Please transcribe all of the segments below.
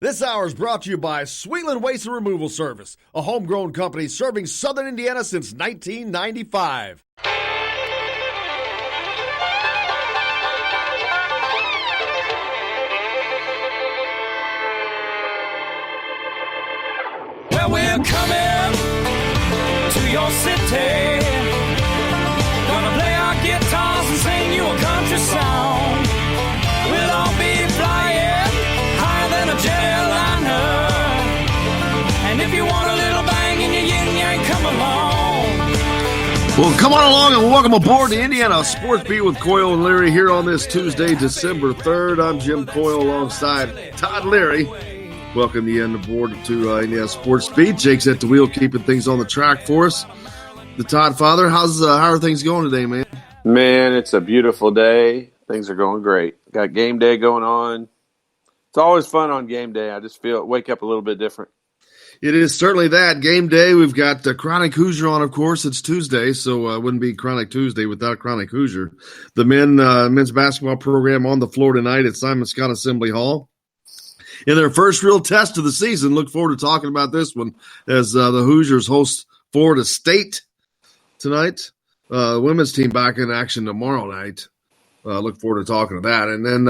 This hour is brought to you by Sweetland Waste and Removal Service, a homegrown company serving southern Indiana since 1995. Well, we're coming to your city. Gonna play our guitars and sing you a country song. We'll all be flying higher than a jetliner. And if you want a little bang in your yin yang, come along. Well, come on along and welcome aboard the Indiana Sports Beat with Coyle and Leary here on this Tuesday, December 3rd. I'm Jim Coyle alongside Todd Leary. Welcome you on board to Indiana Sports Beat. Jake's at the wheel keeping things on the track for us. The Todd father, how are things going today, man? Man, it's a beautiful day. Things are going great. Got game day going on. It's always fun on game day. I just wake up a little bit different. It is certainly that. Game day, we've got Chronic Hoosier on, of course. It's Tuesday, so it wouldn't be Chronic Tuesday without Chronic Hoosier. The men's basketball program on the floor tonight at Simon Scott Assembly Hall. In their first real test of the season, look forward to talking about this one as the Hoosiers host Florida State tonight. Women's team back in action tomorrow night. Look forward to talking to that. And then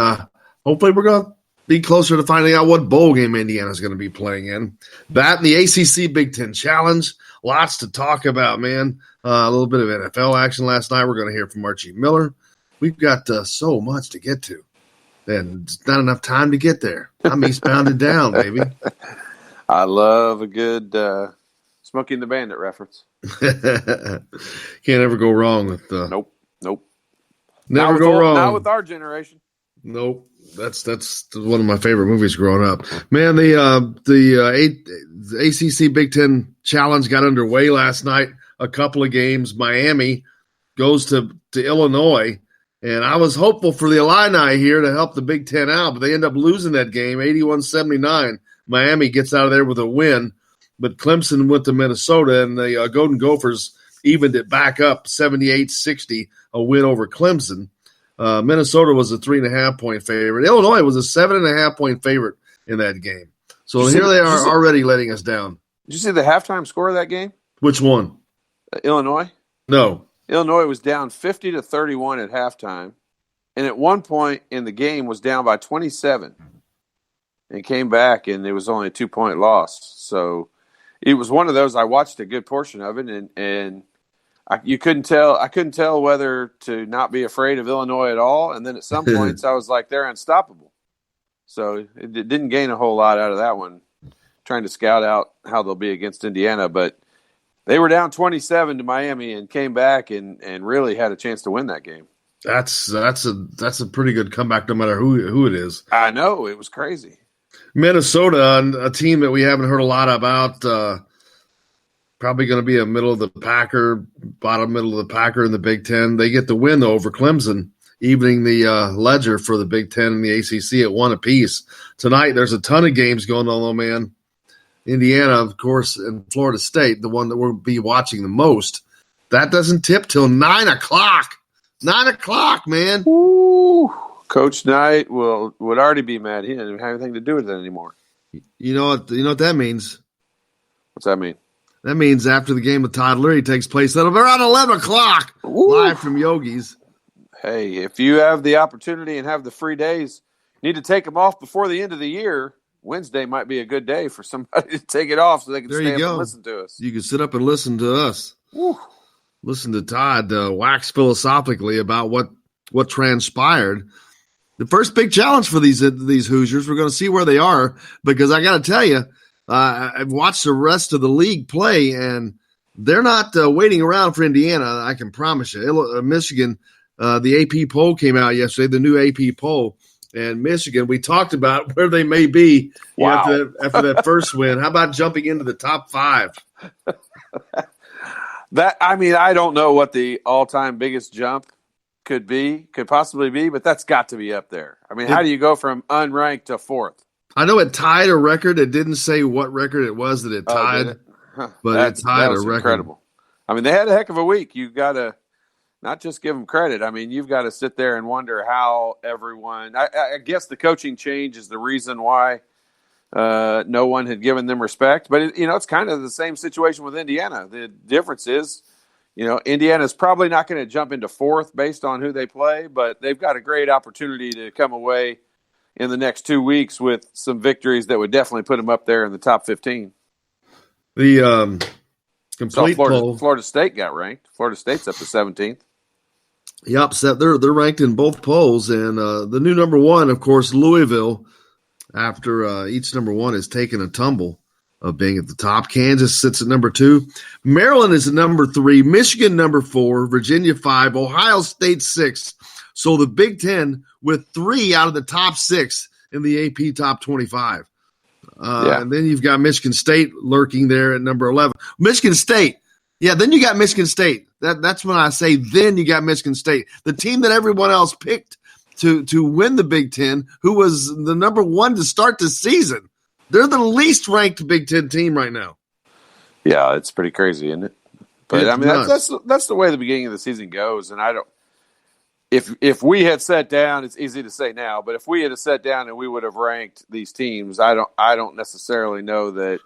hopefully we're going to be closer to finding out what bowl game Indiana's going to be playing in. That and the ACC Big Ten Challenge. Lots to talk about, man. A little bit of NFL action last night. We're going to hear from Archie Miller. We've got so much to get to. And it's not enough time to get there. I'm eastbound and down, baby. I love a good Smokey and the Bandit reference. Can't ever go wrong with Nope. Never go wrong. Not with our generation. Nope. That's one of my favorite movies growing up. Man, the ACC Big Ten Challenge got underway last night. A couple of games. Miami goes to Illinois. And I was hopeful for the Illini here to help the Big Ten out, but they end up losing that game, 81-79. Miami gets out of there with a win, but Clemson went to Minnesota, and the Golden Gophers evened it back up, 78-60, a win over Clemson. Minnesota was a 3.5-point favorite. Illinois was a 7.5-point favorite in that game. So here they are already letting us down. Did you see the halftime score of that game? Which one? Illinois? No. Illinois was down 50-31 at halftime, and at one point in the game was down by 27, and came back, and it was only a 2-point loss. So it was one of those. I watched a good portion of it, and you couldn't tell. I couldn't tell whether to not be afraid of Illinois at all, and then at some points I was like, they're unstoppable. So it didn't gain a whole lot out of that one, trying to scout out how they'll be against Indiana, but they were down 27 to Miami and came back and really had a chance to win that game. That's a pretty good comeback no matter who it is. I know. It was crazy. Minnesota, a team that we haven't heard a lot about, probably going to be a bottom middle of the packer in the Big Ten. They get the win, though, over Clemson, evening the ledger for the Big Ten and the ACC at 1 apiece. Tonight, there's a ton of games going on, though, man. Indiana, of course, and Florida State, the one that we'll be watching the most. That doesn't tip till 9 o'clock. 9 o'clock, man. Ooh, Coach Knight would already be mad. He didn't have anything to do with it anymore. You know what that means? What's that mean? That means after the game with Todd Leary takes place, that'll be around 11 o'clock, live from Yogi's. Hey, if you have the opportunity and have the free days, you need to take them off before the end of the year. Wednesday might be a good day for somebody to take it off so they can stay up and listen to us. You can sit up and listen to us. Woo. Listen to Todd wax philosophically about what transpired. The first big challenge for these Hoosiers, we're going to see where they are, because I got to tell you, I've watched the rest of the league play, and they're not waiting around for Indiana, I can promise you. Michigan, the AP poll came out yesterday, the new AP poll. And Michigan, we talked about where they may be after that first win. How about jumping into the top 5? I don't know what the all-time biggest jump could possibly be, but that's got to be up there. I mean, how do you go from unranked to 4th? I know it tied a record. It didn't say what record it was that it tied, but it tied a record. Incredible. I mean, they had a heck of a week. You've got to not just give them credit. I mean, you've got to sit there and wonder how everyone – I guess the coaching change is the reason why No one had given them respect. But, it's kind of the same situation with Indiana. The difference is, Indiana's probably not going to jump into fourth based on who they play, but they've got a great opportunity to come away in the next 2 weeks with some victories that would definitely put them up there in the top 15. The complete poll. Florida State got ranked. Florida State's up to 17th. Yep, so they're ranked in both polls, and the new number one, of course, Louisville. After each number one has taken a tumble of being at the top, Kansas sits at number 2, Maryland is at number 3, Michigan number 4, Virginia 5, Ohio State 6. So the Big Ten with 3 out of the top 6 in the AP top 25. And then you've got Michigan State lurking there at number 11. Michigan State. Yeah, then you got Michigan State. That's when I say then you got Michigan State. The team that everyone else picked to win the Big Ten, who was the number 1 to start the season. They're the least ranked Big Ten team right now. Yeah, it's pretty crazy, isn't it? But that's the way the beginning of the season goes. And I don't. If we had sat down, it's easy to say now, but if we had sat down and we would have ranked these teams, I don't necessarily know that.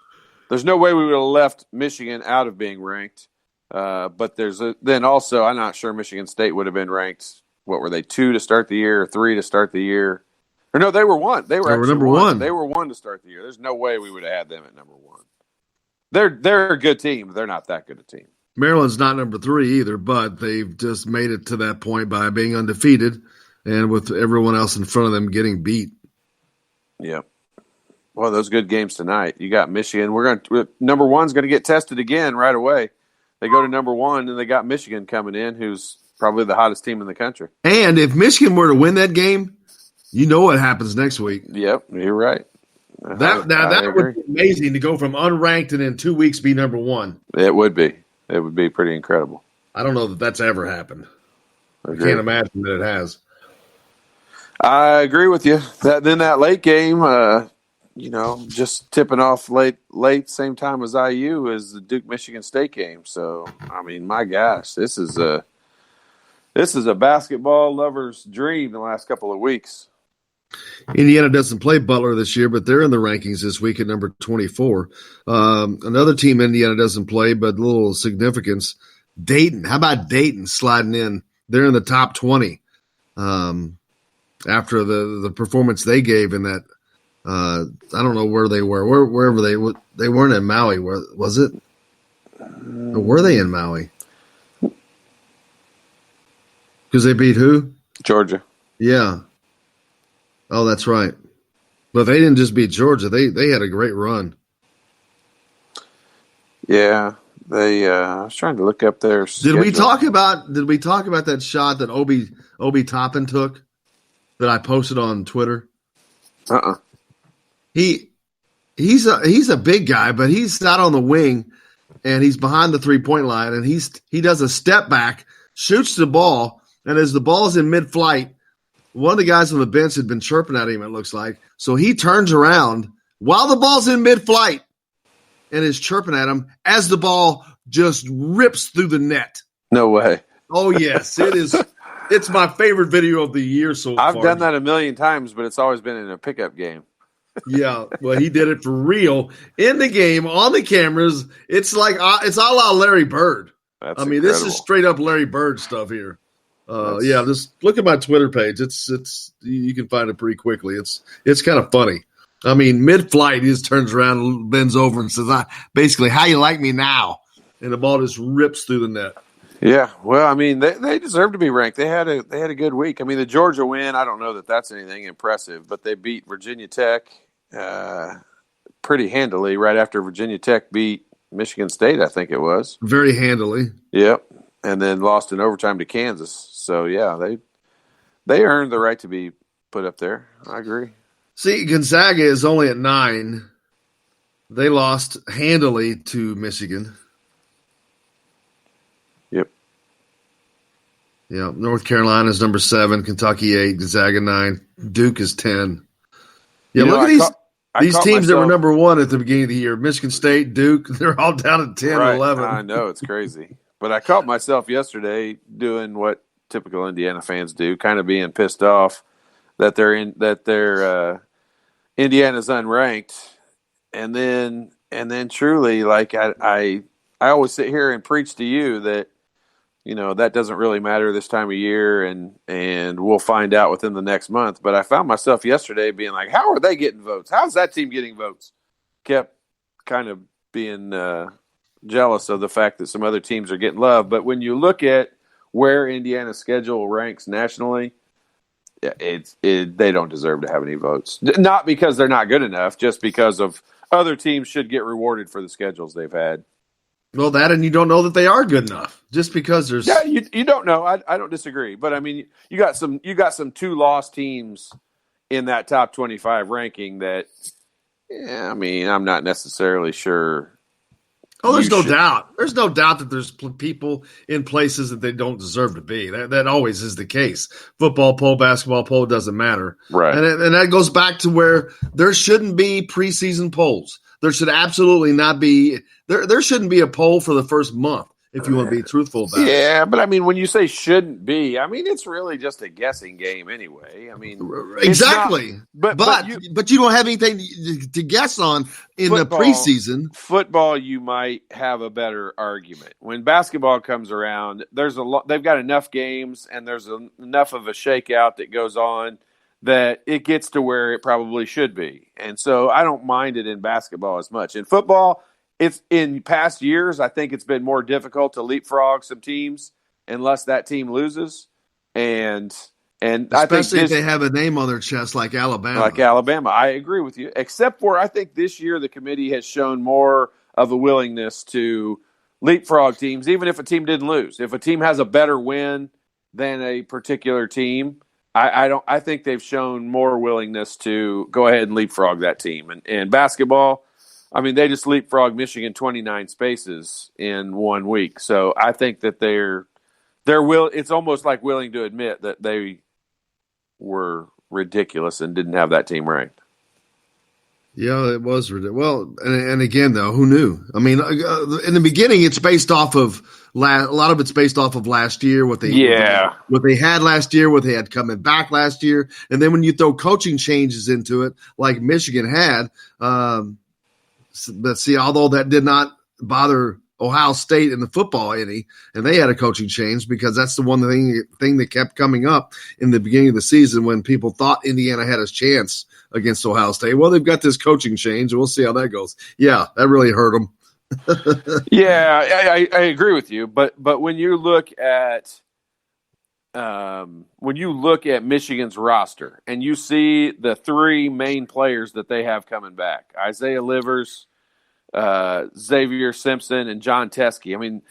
There's no way we would have left Michigan out of being ranked. But then also, I'm not sure Michigan State would have been ranked. What were they, 2 to start the year or 3 to start the year? Or no, they were 1. They were number 1. They were 1 to start the year. There's no way we would have had them at number 1. They're a good team, but they're not that good a team. Maryland's not number 3 either, but they've just made it to that point by being undefeated and with everyone else in front of them getting beat. Yeah. Well, those good games tonight. You got Michigan. Number 1's going to get tested again right away. They go to number 1, and they got Michigan coming in, who's probably the hottest team in the country. And if Michigan were to win that game, you know what happens next week. Yep, you're right. That would be amazing to go from unranked and in 2 weeks be number 1. It would be. It would be pretty incredible. I don't know that that's ever happened. I can't imagine that it has. I agree with you. That late game, just tipping off late, same time as IU is the Duke Michigan State game. So, I mean, my gosh, this is a basketball lover's dream the last couple of weeks. Indiana doesn't play Butler this year, but they're in the rankings this week at number 24. Another team Indiana doesn't play, but a little significance, Dayton. How about Dayton sliding in? They're in the top 20 after the performance they gave in that. I don't know where they were. Wherever they weren't in Maui. Was it? Or were they in Maui? Because they beat who? Georgia. Yeah. Oh, that's right. But they didn't just beat Georgia. They had a great run. Yeah. I was trying to look up their schedule. Did we talk about that shot that Obi Toppin took that I posted on Twitter? He's a big guy, but he's not on the wing and he's behind the 3-point line and he does a step back, shoots the ball, and as the ball's in mid-flight, one of the guys on the bench had been chirping at him, it looks like. So he turns around while the ball's in mid-flight and is chirping at him as the ball just rips through the net. No way. Oh, yes. It is. It's my favorite video of the year so far. I've done that a million times, but it's always been in a pickup game. Yeah, well, he did it for real in the game, on the cameras. It's like it's a la Larry Bird. That's incredible. This is straight up Larry Bird stuff here. Just look at my Twitter page. It's you can find it pretty quickly. It's kind of funny. I mean, mid-flight, he just turns around and bends over and says, basically, how you like me now? And the ball just rips through the net. Yeah, well, I mean, they deserve to be ranked. They had a good week. I mean, the Georgia win, I don't know that that's anything impressive, but they beat Virginia Tech pretty handily right after Virginia Tech beat Michigan State, I think it was. Very handily. Yep, and then lost in overtime to Kansas. So, yeah, they earned the right to be put up there. I agree. See, Gonzaga is only at 9. They lost handily to Michigan. Yep. Yeah, North Carolina is number 7, Kentucky 8, Gonzaga 9, Duke is 10. Yeah, look at these teams that were number 1 at the beginning of the year. Michigan State, Duke, they're all down at 10 and 11. I know, it's crazy. But I caught myself yesterday doing what typical Indiana fans do, kind of being pissed off that Indiana's unranked. and then truly, like I always sit here and preach to you that that doesn't really matter this time of year, and we'll find out within the next month. But I found myself yesterday being like, how are they getting votes? How's that team getting votes? Kept kind of being jealous of the fact that some other teams are getting love. But when you look at where Indiana's schedule ranks nationally, they don't deserve to have any votes. Not because they're not good enough, just because of other teams should get rewarded for the schedules they've had. Well, that, and you don't know that they are good enough just because there's. Yeah, you don't know. I don't disagree, but I mean, you got some 2-loss teams in that top 25 ranking that. Yeah, I mean, I'm not necessarily sure. Oh, there's no doubt. There's no doubt that there's people in places that they don't deserve to be. That always is the case. Football poll, basketball poll, doesn't matter. Right. And that goes back to where there shouldn't be preseason polls. There should absolutely not be. There shouldn't be a poll for the first month if you want to be truthful about it. Yeah, but I mean, when you say shouldn't be, I mean, it's really just a guessing game anyway. I mean, exactly. But you don't have anything to guess on in the preseason. Football, you might have a better argument. When basketball comes around, they've got enough games and there's enough of a shakeout that goes on that it gets to where it probably should be. And so I don't mind it in basketball as much. In football, it's in past years, I think it's been more difficult to leapfrog some teams unless that team loses. And especially if they have a name on their chest like Alabama. I agree with you. Except for I think this year the committee has shown more of a willingness to leapfrog teams, even if a team didn't lose. If a team has a better win than a particular team, I think they've shown more willingness to go ahead and leapfrog that team. And basketball, I mean, they just leapfrogged Michigan 29 spaces in 1 week. So I think that it's almost like willing to admit that they were ridiculous and didn't have that team ranked. Yeah, it was ridiculous. Well, and again, though, who knew? I mean, in the beginning, it's based off of a lot of it's based off of last year, what they had last year, what they had coming back last year, and then when you throw coaching changes into it, like Michigan had. But see, although that did not bother Ohio State in the football any, and they had a coaching change because that's the one thing that kept coming up in the beginning of the season when people thought Indiana had a chance against Ohio State. Well, they've got this coaching change, and we'll see how that goes. Yeah, that really hurt them. Yeah, I agree with you, but when you look at Michigan's roster and you see the three main players that they have coming back, Isaiah Livers, Xavier Simpson, and John Teskey. I mean,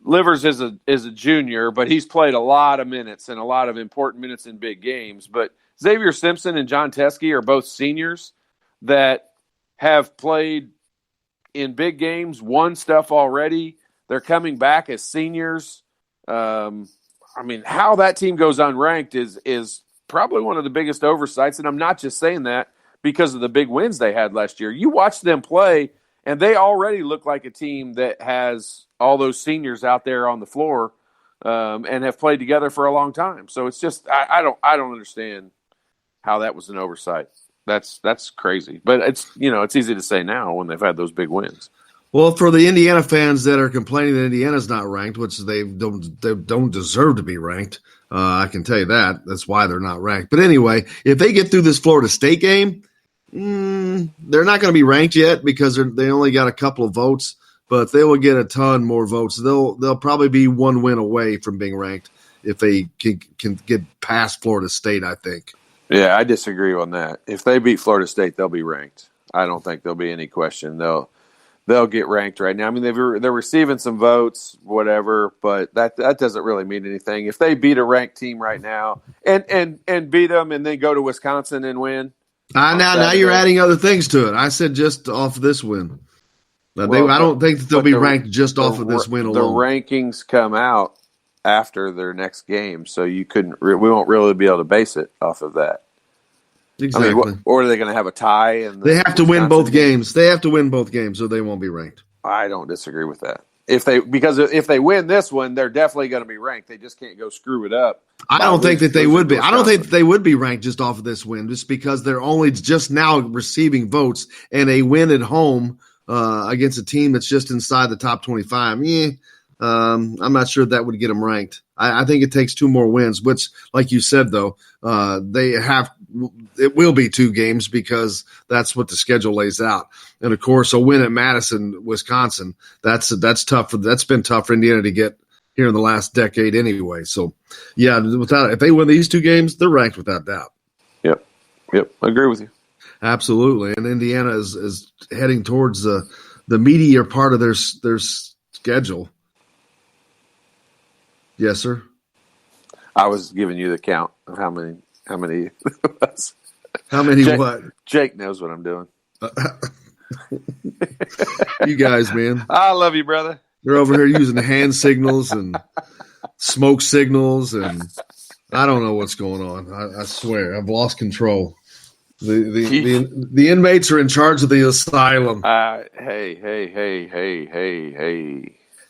Livers is a junior, but he's played a lot of minutes and a lot of important minutes in big games. But Xavier Simpson and John Teskey are both seniors that have played in big games, won stuff already. They're coming back as seniors. I mean, how that team goes unranked is probably one of the biggest oversights, and I'm not just saying that because of the big wins they had last year. You watch them play, and they already look like a team that has all those seniors out there on the floor and have played together for a long time. So it's just I don't understand how that was an oversight. That's crazy, but it's easy to say now when they've had those big wins. Well, for the Indiana fans that are complaining that Indiana's not ranked, which they don't deserve to be ranked, I can tell you that. That's why they're not ranked. But anyway, if they get through this Florida State game, they're not going to be ranked yet because they only got a couple of votes, but they will get a ton more votes. They'll probably be one win away from being ranked if they can get past Florida State, I think. Yeah, I disagree on that. If they beat Florida State, they'll be ranked. I don't think there'll be any question. They'll get ranked right now. I mean, they're receiving some votes, whatever, but that doesn't really mean anything. If they beat a ranked team right now and beat them and then go to Wisconsin and win. Now you're adding other things to it. I said just off of this win. I don't think that they'll be ranked just off of this win alone. The rankings come out after their next game, so we won't really be able to base it off of that. Exactly. I mean, or are they going to have a tie? They have to win both games. They have to win both games, so they won't be ranked. I don't disagree with that. If they win this one, they're definitely going to be ranked. They just can't go screw it up. I don't think that they would be. I don't think that they would be ranked just off of this win, just because they're only just now receiving votes, and a win at home against a team that's just inside the top 25. I'm not sure that would get them ranked. I think it takes 2 more wins, which, like you said, though, it will be 2 games because that's what the schedule lays out. And, of course, a win at Madison, Wisconsin, that's tough. That's been tough for Indiana to get here in the last decade anyway. So, yeah, if they win these 2 games, they're ranked without doubt. Yep. I agree with you. Absolutely. And Indiana is heading towards the meatier part of their schedule. Yes, sir. I was giving you the count of how many. How many what? Jake knows what I'm doing. You guys, man. I love you, brother. They're over here using hand signals and smoke signals, and I don't know what's going on. I swear, I've lost control. The inmates are in charge of the asylum. Hey.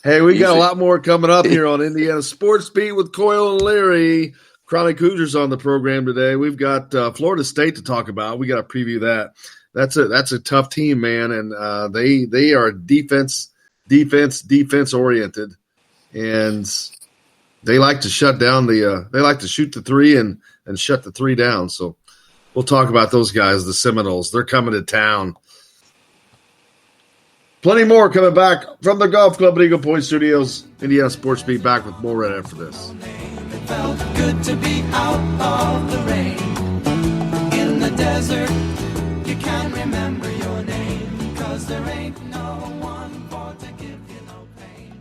Hey, we got a lot more coming up here on Indiana Sports Beat with Coyle and Leary. Chronic Hoosiers on the program today. We've got Florida State to talk about. We got to preview that. That's a tough team, man, and they are defense oriented, and they like to shut down they like to shoot the 3 and shut the 3 down. So we'll talk about those guys, the Seminoles. They're coming to town. Plenty more coming back from the Golf Club at Eagle Point Studios. Indiana Sports Beat back with more right after this. It felt good to be out of the rain. In the desert, you can't remember your name, 'cause there ain't no one for to give you no pain.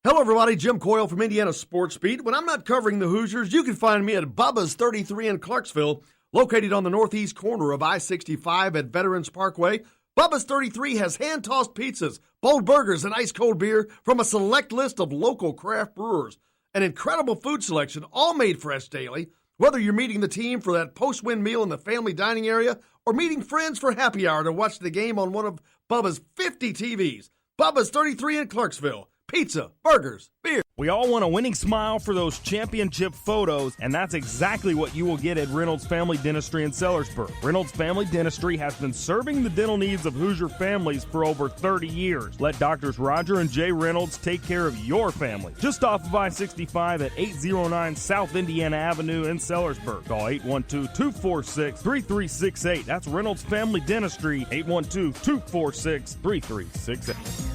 Hello, everybody. Jim Coyle from Indiana Sports Beat. When I'm not covering the Hoosiers, you can find me at Bubba's 33 in Clarksville, located on the northeast corner of I-65 at Veterans Parkway. Bubba's 33 has hand-tossed pizzas, bold burgers, and ice-cold beer from a select list of local craft brewers. An incredible food selection, all made fresh daily. Whether you're meeting the team for that post-win meal in the family dining area or meeting friends for happy hour to watch the game on one of Bubba's 50 TVs. Bubba's 33 in Clarksville. Pizza, burgers, beer. We all want a winning smile for those championship photos, and that's exactly what you will get at Reynolds Family Dentistry in Sellersburg. Reynolds Family Dentistry has been serving the dental needs of Hoosier families for over 30 years. Let Doctors Roger and Jay Reynolds take care of your family. Just off of I-65 at 809 South Indiana Avenue in Sellersburg. Call 812-246-3368. That's Reynolds Family Dentistry, 812-246-3368.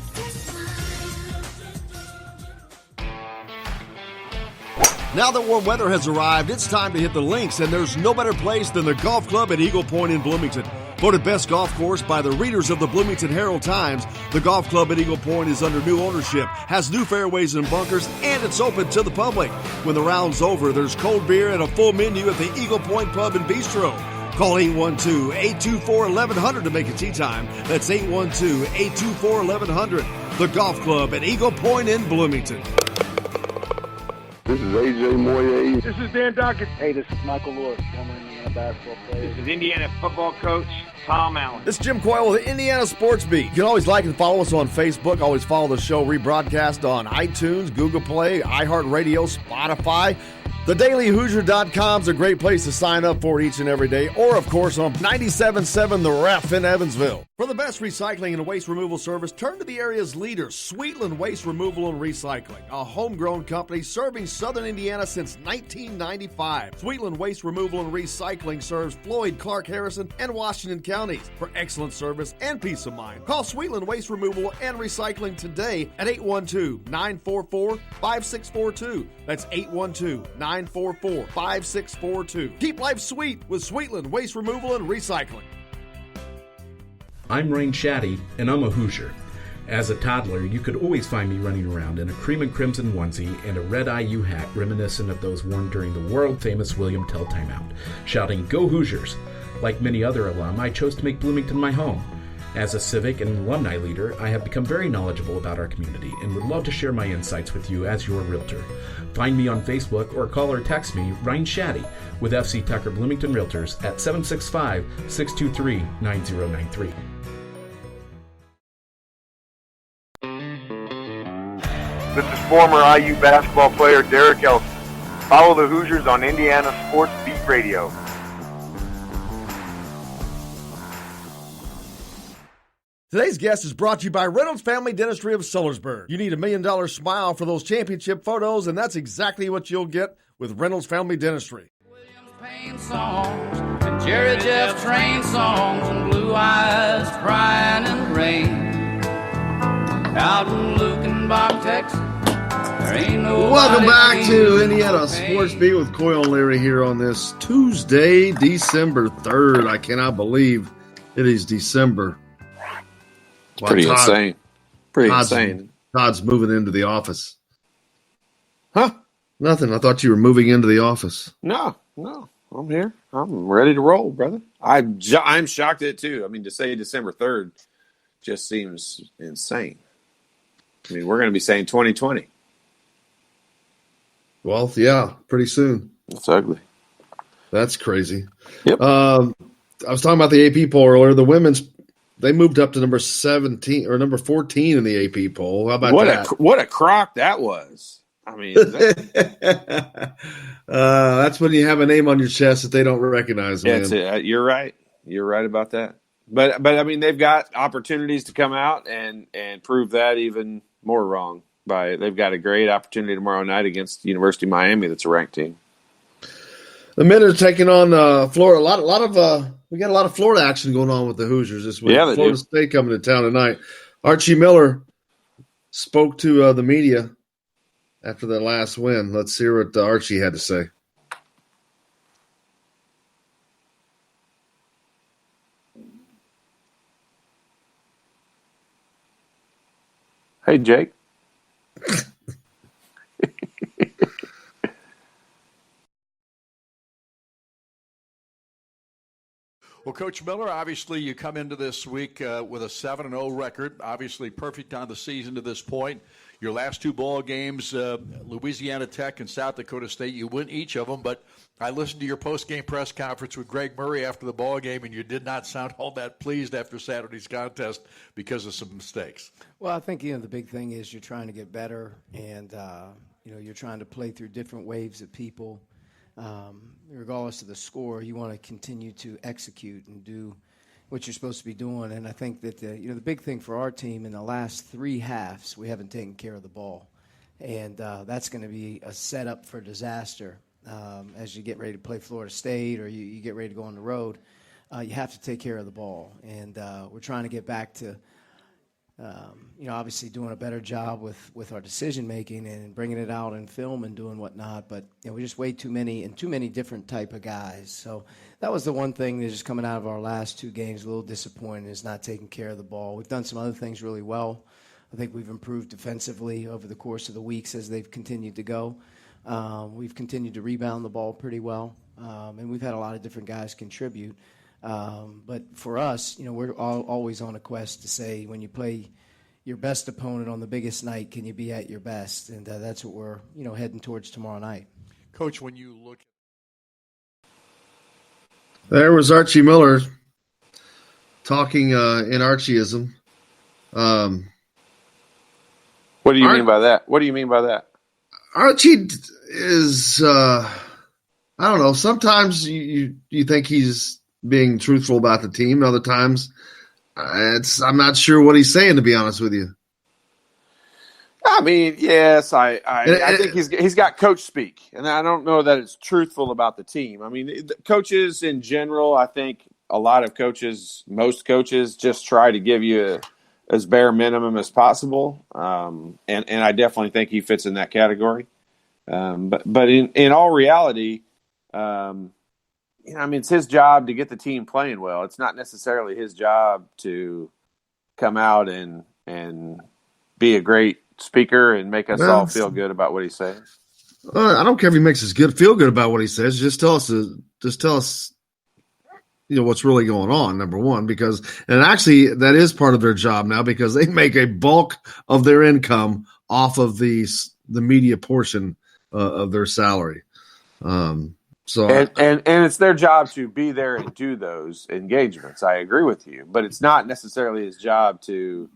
Now that warm weather has arrived, it's time to hit the links, and there's no better place than the golf club at Eagle Point in Bloomington. Voted best golf course by the readers of the Bloomington Herald-Times, the golf club at Eagle Point is under new ownership, has new fairways and bunkers, and it's open to the public. When the round's over, there's cold beer and a full menu at the Eagle Point Pub and Bistro. Call 812-824-1100 to make a tee time. That's 812-824-1100. The golf club at Eagle Point in Bloomington. This is AJ Moye. This is Dan Dockett. Hey, this is Michael Lewis, former Indiana basketball player. This is Indiana football coach Tom Allen. This is Jim Coyle with the Indiana Sports Beat. You can always like and follow us on Facebook. Always follow the show rebroadcast on iTunes, Google Play, iHeartRadio, Spotify. TheDailyHoosier.com is a great place to sign up for it each and every day. Or, of course, on 97.7 The Ref in Evansville. For the best recycling and waste removal service, turn to the area's leader, Sweetland Waste Removal and Recycling, a homegrown company serving southern Indiana since 1995. Sweetland Waste Removal and Recycling serves Floyd, Clark, Harrison, and Washington counties. For excellent service and peace of mind, call Sweetland Waste Removal and Recycling today at 812-944-5642. That's 812-944-5642. Keep life sweet with Sweetland Waste Removal and Recycling. I'm Rain Shaddy, and I'm a Hoosier. As a toddler, you could always find me running around in a cream and crimson onesie and a red IU hat reminiscent of those worn during the world-famous William Tell timeout, shouting, "Go Hoosiers!" Like many other alum, I chose to make Bloomington my home. As a civic and alumni leader, I have become very knowledgeable about our community and would love to share my insights with you as your realtor. Find me on Facebook or call or text me, Ryan Shaddy, with FC Tucker Bloomington Realtors at 765-623-9093. This is former IU basketball player Derek Elson. Follow the Hoosiers on Indiana Sports Beat Radio. Today's guest is brought to you by Reynolds Family Dentistry of Sellersburg. You need $1 million smile for those championship photos, and that's exactly what you'll get with Reynolds Family Dentistry. Williams Payne songs and Jerry Jeff Train songs and Blue Eyes crying in the rain. Out in Lukenbach, Texas, there ain't no. Welcome back to Indiana Sports Beat with Coy and Larry here on this Tuesday, December 3rd. I cannot believe it is December. Wow, Pretty insane. Insane. Todd's moving into the office. Huh? Nothing. I thought you were moving into the office. No. I'm here. I'm ready to roll, brother. I'm shocked at it, too. I mean, to say December 3rd just seems insane. I mean, we're going to be saying 2020. Well, yeah, pretty soon. It's ugly. That's crazy. Yep. I was talking about the AP poll earlier. The women's, they moved up to number 17 or number 14 in the AP poll. How about that? What a crock that was. I mean, that's when you have a name on your chest that they don't recognize. Man. That's it. You're right. You're right about that. But I mean, they've got opportunities to come out and prove that even more wrong. They've got a great opportunity tomorrow night against University of Miami. That's a ranked team. The men are taking on Florida. We got a lot of Florida action going on with the Hoosiers this week. Yeah, Florida State coming to town tonight. Archie Miller spoke to the media after the last win. Let's hear what Archie had to say. Hey, Jake. Well, Coach Miller, obviously you come into this week with a 7-0 record, obviously perfect on the season to this point. Your last two ball games, Louisiana Tech and South Dakota State, you win each of them, but I listened to your post-game press conference with Greg Murray after the ball game, and you did not sound all that pleased after Saturday's contest because of some mistakes. Well, I think, the big thing is you're trying to get better, and, you're trying to play through different waves of people. Regardless of the score, you want to continue to execute and do what you're supposed to be doing. And I think that the big thing for our team in the last three halves, we haven't taken care of the ball, and that's going to be a setup for disaster as you get ready to play Florida State or you get ready to go on the road. You have to take care of the ball, and we're trying to get back to obviously doing a better job with our decision making and bringing it out in film and doing whatnot. But we just way too many different type of guys. So that was the one thing that's just coming out of our last two games a little disappointing, is not taking care of the ball. We've done some other things really well. I think we've improved defensively over the course of the weeks as they've continued to go. We've continued to rebound the ball pretty well, and we've had a lot of different guys contribute. But for us, we're always on a quest to say, when you play your best opponent on the biggest night, can you be at your best? And that's what we're, heading towards tomorrow night. Coach, when you look – there was Archie Miller talking in Archieism. What do you mean by that? What do you mean by that? Archie is, I don't know, sometimes you think he's being truthful about the team. Other times, I'm not sure what he's saying, to be honest with you. I mean, yes, I think he's got coach speak, and I don't know that it's truthful about the team. I mean, coaches in general, I think a lot of coaches, most coaches, just try to give you as bare minimum as possible, and I definitely think he fits in that category. But in all reality, it's his job to get the team playing well. It's not necessarily his job to come out and be a great speaker and make us all feel good about what he's saying. I don't care if he makes us feel good about what he says. Just tell us, what's really going on. Number one, and actually that is part of their job now, because they make a bulk of their income off of the media portion of their salary. So it's their job to be there and do those engagements. I agree with you, but it's not necessarily his job to,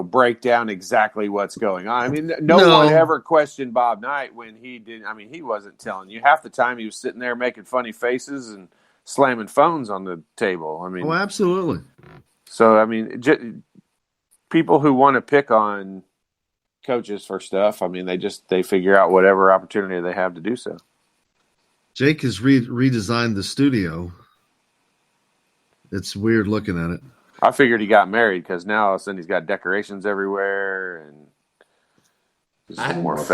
break down exactly what's going on. I mean, no one ever questioned Bob Knight when he did. I mean, he wasn't telling you. Half the time he was sitting there making funny faces and slamming phones on the table. I mean, absolutely. So, I mean, people who want to pick on coaches for stuff, I mean, they figure out whatever opportunity they have to do so. Jake has redesigned the studio. It's weird looking at it. I figured he got married because now all of a sudden he's got decorations everywhere and I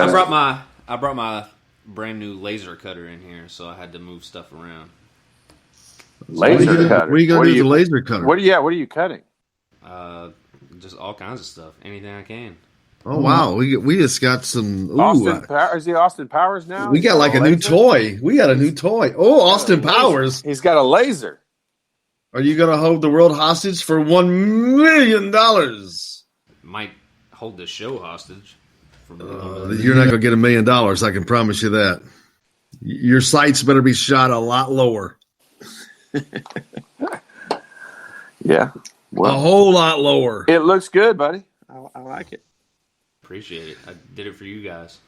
brought my brand new laser cutter in here, so I had to move stuff around. Laser cutter. What are you going to do with the laser cutter? What are you cutting? Just all kinds of stuff. Anything I can. Oh wow, we just got some. Is he Austin Powers now? We got like a new toy. We got a new toy. Oh, Austin Powers. He's got a laser. Are you going to hold the world hostage for $1 million? Might hold the show hostage. You're not going to get $1 million. I can promise you that. Your sights better be shot a lot lower. Yeah. Well, a whole lot lower. It looks good, buddy. I like it. Appreciate it. I did it for you guys.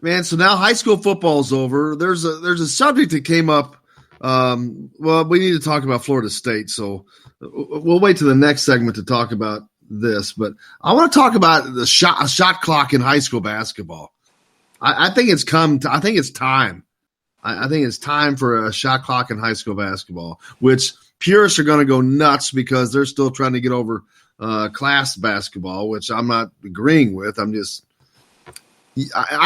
Man, so now high school football's over. There's a subject that came up. Well, we need to talk about Florida State, so we'll wait to the next segment to talk about this. But I want to talk about the shot clock in high school basketball. I think it's time. I think it's time for a shot clock in high school basketball, which purists are going to go nuts because they're still trying to get over class basketball, which I'm not agreeing with. I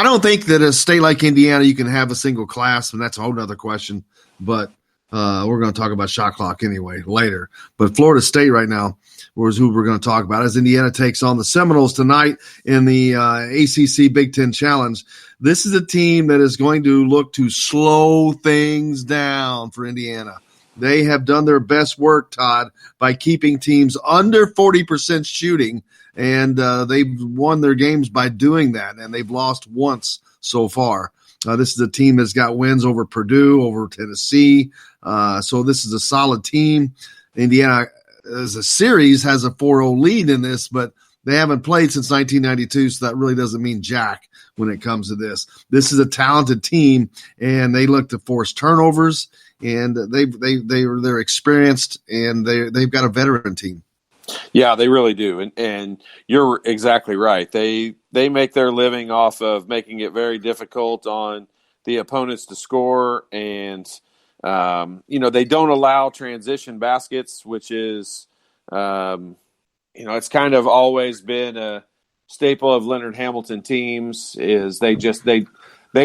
don't think that a state like Indiana, you can have a single class, and that's a whole other question. But we're going to talk about shot clock anyway later. But Florida State right now is who we're going to talk about as Indiana takes on the Seminoles tonight in the ACC Big Ten Challenge. This is a team that is going to look to slow things down for Indiana. They have done their best work, Todd, by keeping teams under 40% shooting, and they've won their games by doing that, and they've lost once so far. This is a team that's got wins over Purdue, over Tennessee. So this is a solid team. Indiana, as a series, has a 4-0 lead in this, but they haven't played since 1992, so that really doesn't mean jack when it comes to this. This is a talented team, and they look to force turnovers, and they're experienced, and they've got a veteran team. Yeah, they really do, and you're exactly right. They make their living off of making it very difficult on the opponents to score, and they don't allow transition baskets, which is it's kind of always been a staple of Leonard Hamilton teams. Is they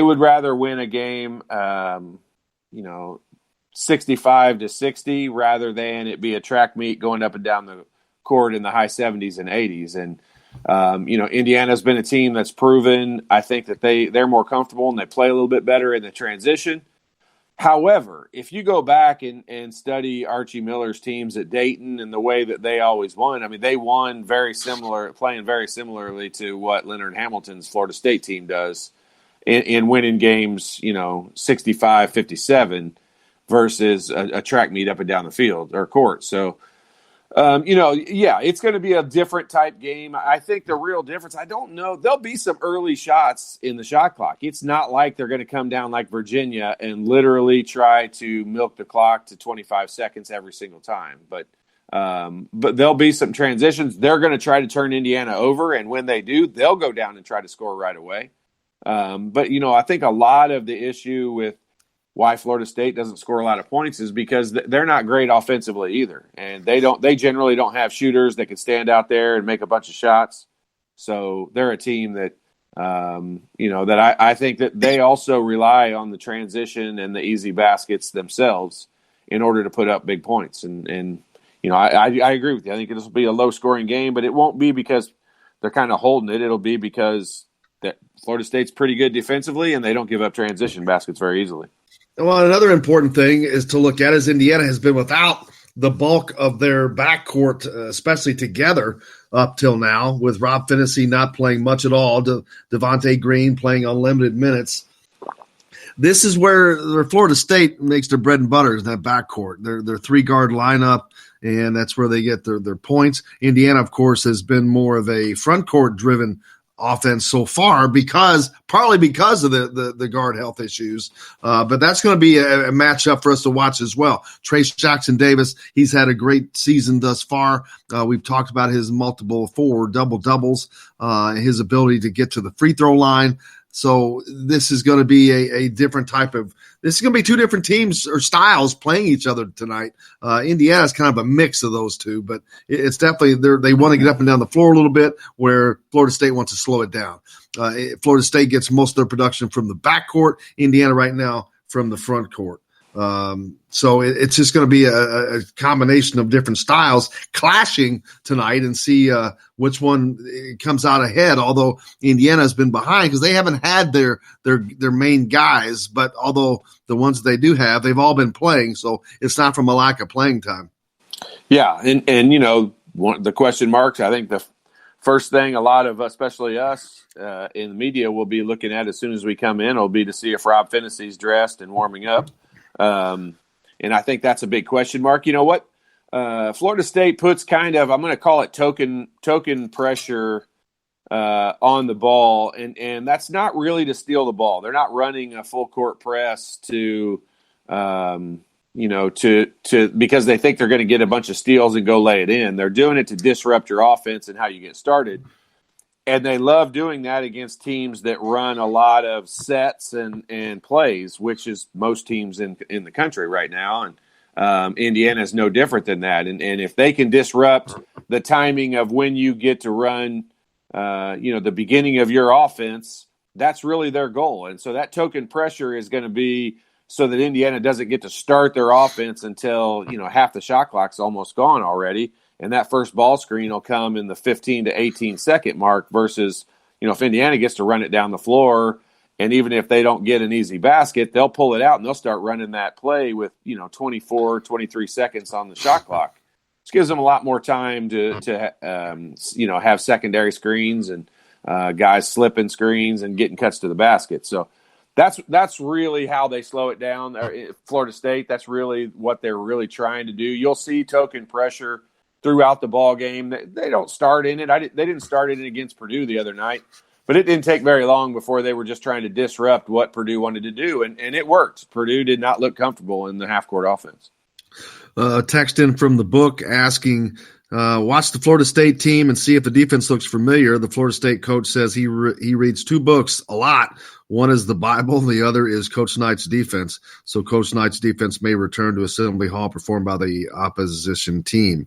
would rather win a game 65-60 rather than it be a track meet going up and down the court in the high 70s and 80s. And, Indiana's been a team that's proven, I think, that they're more comfortable and they play a little bit better in the transition. However, if you go back and study Archie Miller's teams at Dayton and the way that they always won, I mean, they won playing very similarly to what Leonard Hamilton's Florida State team does in winning games, 65-57 versus a track meet up and down the field or court. So, it's going to be a different type game. I think the real difference, I don't know, there'll be some early shots in the shot clock. It's not like they're going to come down like Virginia and literally try to milk the clock to 25 seconds every single time. But there'll be some transitions. They're going to try to turn Indiana over, and when they do, they'll go down and try to score right away. I think a lot of the issue with why Florida State doesn't score a lot of points is because they're not great offensively either. And they generally don't have shooters that can stand out there and make a bunch of shots. So they're a team that, that I think that they also rely on the transition and the easy baskets themselves in order to put up big points. And I agree with you. I think this will be a low scoring game, but it won't be because they're kind of holding it. It'll be because that Florida State's pretty good defensively and they don't give up transition baskets very easily. Well, another important thing is to look at is Indiana has been without the bulk of their backcourt, especially together up till now, with Rob Finney not playing much at all, Devontae Green playing unlimited minutes. this is where Florida State makes their bread and butter, is that backcourt. Their three-guard lineup, and that's where they get their points. Indiana, of course, has been more of a front court driven offense so far, partly because of the guard health issues. But that's going to be a matchup for us to watch as well. Trace Jackson Davis, he's had a great season thus far. We've talked about his multiple doubles, his ability to get to the free throw line. So this is going to be a different this is going to be two different teams or styles playing each other tonight. Indiana is kind of a mix of those two, but it's definitely they want to get up and down the floor a little bit, where Florida State wants to slow it down. Florida State gets most of their production from the backcourt. Indiana right now from the front court. So it's just going to be a combination of different styles clashing tonight, and see which one comes out ahead. Although Indiana has been behind because they haven't had their main guys, but although the ones they do have, they've all been playing, so it's not from a lack of playing time. Yeah, and the question marks, I think the first thing a lot of, especially us in the media, will be looking at as soon as we come in will be to see if Rob Phinissee's dressed and warming up. And I think that's a big question mark. You know what? Florida State puts kind of, I'm going to call it token pressure on the ball, and that's not really to steal the ball. They're not running a full court press to because they think they're going to get a bunch of steals and go lay it in. They're doing it to disrupt your offense and how you get started. And they love doing that against teams that run a lot of sets and plays, which is most teams in the country right now. And Indiana is no different than that. And if they can disrupt the timing of when you get to run, the beginning of your offense, that's really their goal. And so that token pressure is going to be so that Indiana doesn't get to start their offense until, half the shot clock's almost gone already. And that first ball screen will come in the 15 to 18 second mark versus, if Indiana gets to run it down the floor, and even if they don't get an easy basket, they'll pull it out and they'll start running that play with, 24, 23 seconds on the shot clock. Which gives them a lot more time to have secondary screens and guys slipping screens and getting cuts to the basket. So that's really how they slow it down. Florida State, that's really what they're really trying to do. You'll see token pressure throughout the ball game. They don't start in it. They didn't start in it against Purdue the other night, but it didn't take very long before they were just trying to disrupt what Purdue wanted to do, and it worked. Purdue did not look comfortable in the half-court offense. Text in from the book asking, watch the Florida State team and see if the defense looks familiar. The Florida State coach says he reads two books a lot. One is the Bible. The other is Coach Knight's defense. So Coach Knight's defense may return to Assembly Hall performed by the opposition team, ?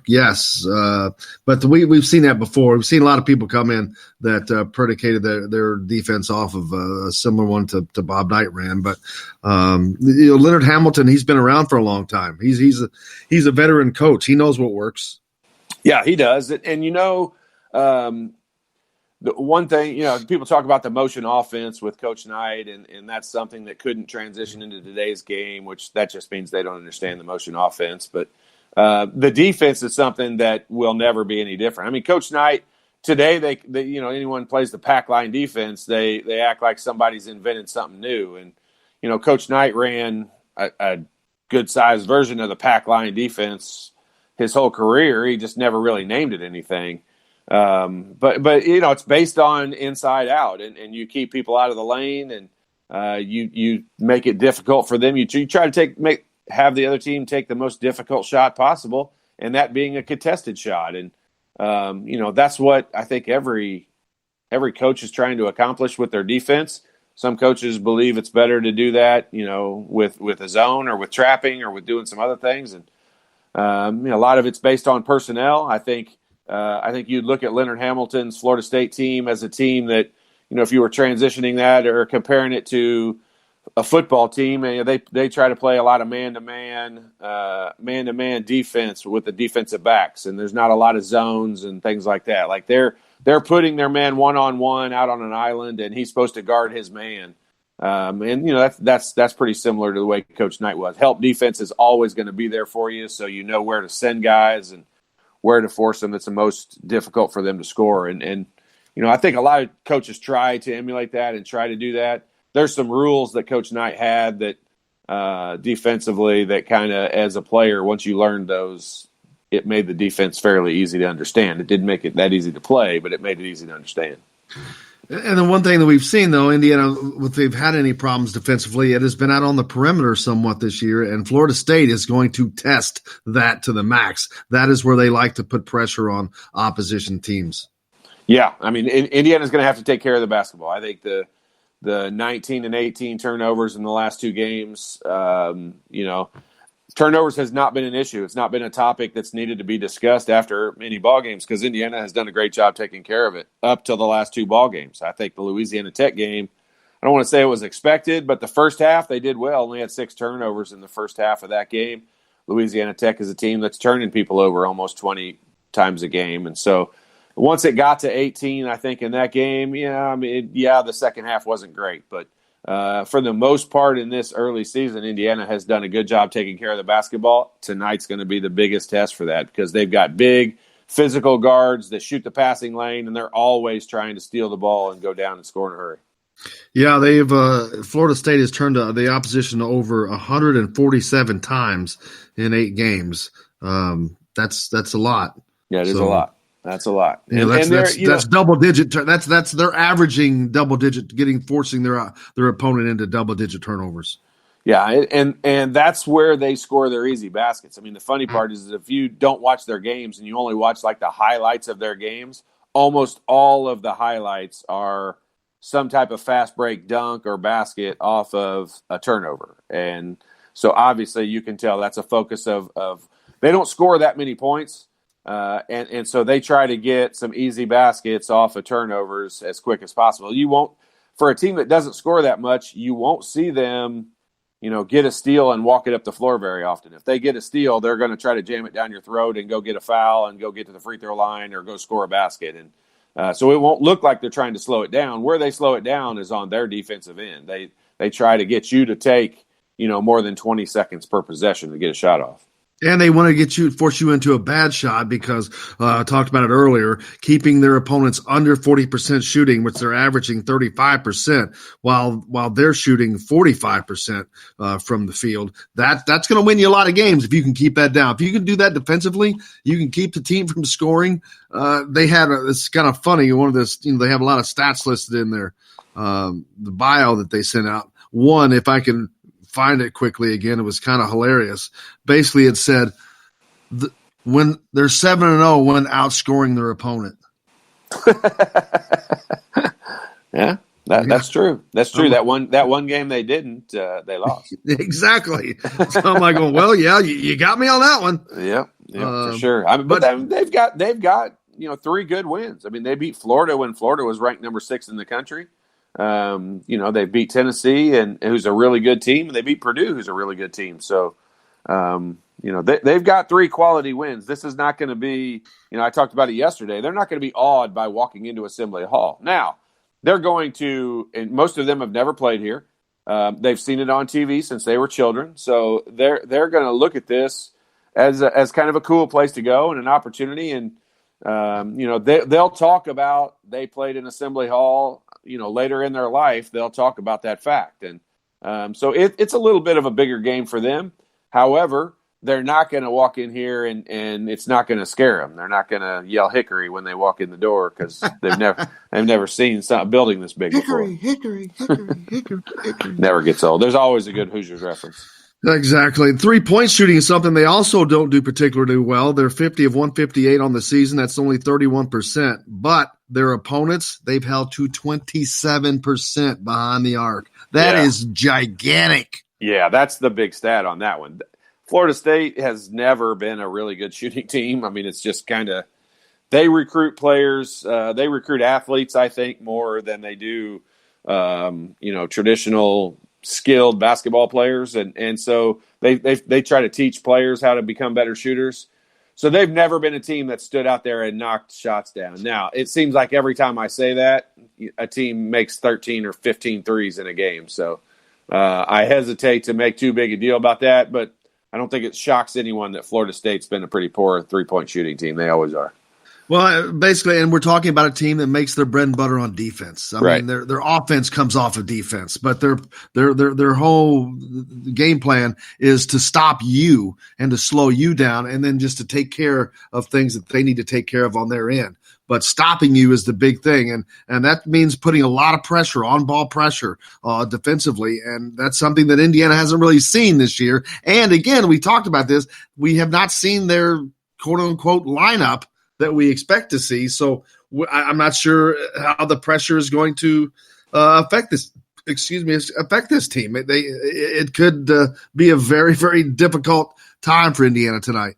Yes. But we've seen that before. We've seen a lot of people come in that predicated their defense off of a similar one to Bob Knight ran. But, Leonard Hamilton, he's been around for a long time. He's a veteran coach. He knows what works. Yeah, he does. And, the one thing, people talk about the motion offense with Coach Knight, and that's something that couldn't transition into today's game, which that just means they don't understand the motion offense. But the defense is something that will never be any different. I mean, Coach Knight, today, they anyone plays the pack line defense, they act like somebody's invented something new. And, Coach Knight ran a good-sized version of the pack line defense his whole career. He just never really named it anything. But it's based on inside out, and you keep people out of the lane, and you make it difficult for them. You try to have the other team take the most difficult shot possible, and that being a contested shot. And that's what I think every coach is trying to accomplish with their defense. Some coaches believe it's better to do that, with a zone or with trapping or with doing some other things, and a lot of it's based on personnel. I think you'd look at Leonard Hamilton's Florida State team as a team that, if you were transitioning that or comparing it to a football team, they try to play a lot of man-to-man defense with the defensive backs, and there's not a lot of zones and things like that. Like they're putting their man one-on-one out on an island, and he's supposed to guard his man. That's pretty similar to the way Coach Knight was. Help defense is always going to be there for you, so you know where to send guys and where to force them that's the most difficult for them to score. And I think a lot of coaches try to emulate that and try to do that. there's some rules that Coach Knight had that defensively that kind of, as a player, once you learned those, it made the defense fairly easy to understand. It didn't make it that easy to play, but it made it easy to understand. And the one thing that we've seen, though, Indiana, if they've had any problems defensively, it has been out on the perimeter somewhat this year, and Florida State is going to test that to the max. That is where they like to put pressure on opposition teams. Yeah, I mean, Indiana's going to have to take care of the basketball. I think the 19 and 18 turnovers in the last two games, turnovers has not been an issue. It's not been a topic that's needed to be discussed after many ball games because Indiana has done a great job taking care of it up till the last two ball games. I think the Louisiana Tech game, I don't want to say it was expected, but the first half they did well. Only had 6 turnovers in the first half of that game. Louisiana Tech is a team that's turning people over almost 20 times a game. And so once it got to 18, I think in that game, the second half wasn't great, but for the most part in this early season, Indiana has done a good job taking care of the basketball. Tonight's going to be the biggest test for that because they've got big physical guards that shoot the passing lane, and they're always trying to steal the ball and go down and score in a hurry. Yeah, Florida State has turned the opposition over 147 times in 8 games. That's a lot. Yeah, it is a lot. That's a lot. That's double digit. That's they're averaging double digit, forcing their opponent into double digit turnovers. Yeah, and that's where they score their easy baskets. I mean, the funny part is if you don't watch their games and you only watch like the highlights of their games, almost all of the highlights are some type of fast break dunk or basket off of a turnover. And so obviously you can tell that's a focus of they don't score that many points. And so they try to get some easy baskets off of turnovers as quick as possible. You won't, for a team that doesn't score that much, you won't see them, get a steal and walk it up the floor very often. If they get a steal, they're going to try to jam it down your throat and go get a foul and go get to the free throw line or go score a basket. And so it won't look like they're trying to slow it down. Where they slow it down is on their defensive end. They try to get you to take, more than 20 seconds per possession to get a shot off. And they want to force you into a bad shot because I talked about it earlier, keeping their opponents under 40% shooting, which they're averaging 35%, while they're shooting 45% from the field. That's going to win you a lot of games if you can keep that down. If you can do that defensively, you can keep the team from scoring. It's kind of funny. One of this, they have a lot of stats listed in their the bio that they sent out. One, if I can find it quickly again, it was kind of hilarious. Basically, it said when they're 7-0 when outscoring their opponent. Yeah, that's true. That's true. That one game they didn't, they lost. Exactly. So I'm like, well, yeah, you got me on that one. Yeah, for sure. But they've got 3 good wins. I mean, they beat Florida when Florida was ranked number 6 in the country. They beat Tennessee, and who's a really good team, and they beat Purdue, who's a really good team. So, they've got 3 quality wins. This is not going to be, I talked about it yesterday. They're not going to be awed by walking into Assembly Hall. Now, they're going to, and most of them have never played here. They've seen it on TV since they were children. So they're going to look at this as kind of a cool place to go and an opportunity. And, they'll talk about they played in Assembly Hall. Later in their life, they'll talk about that fact. And so it's a little bit of a bigger game for them. However, they're not going to walk in here and it's not going to scare them. They're not going to yell hickory when they walk in the door because they've never seen a building this big before. Hickory. Never gets old. There's always a good Hoosiers reference. Exactly. 3-point shooting is something they also don't do particularly well. They're 50 of 158 on the season. That's only 31%. But their opponents, they've held to 27% behind the arc. That is gigantic. Yeah, that's the big stat on that one. Florida State has never been a really good shooting team. I mean, it's just kind of they recruit players. They recruit athletes, I think, more than they do, traditional skilled basketball players, and so they try to teach players how to become better shooters. So they've never been a team that stood out there and knocked shots down. Now, it seems like every time I say that, a team makes 13 or 15 threes in a game. So I hesitate to make too big a deal about that, but I don't think it shocks anyone that Florida State's been a pretty poor 3-point shooting team. They always are. Well, basically, and we're talking about a team that makes their bread and butter on defense. I mean, their offense comes off of defense, but their whole game plan is to stop you and to slow you down, and then just to take care of things that they need to take care of on their end. But stopping you is the big thing, and that means putting a lot of pressure, on-ball pressure, defensively, and that's something that Indiana hasn't really seen this year. And again, we talked about this. We have not seen their quote-unquote lineup that we expect to see. So I'm not sure how the pressure is going to affect this team. It could be a very, very difficult time for Indiana tonight.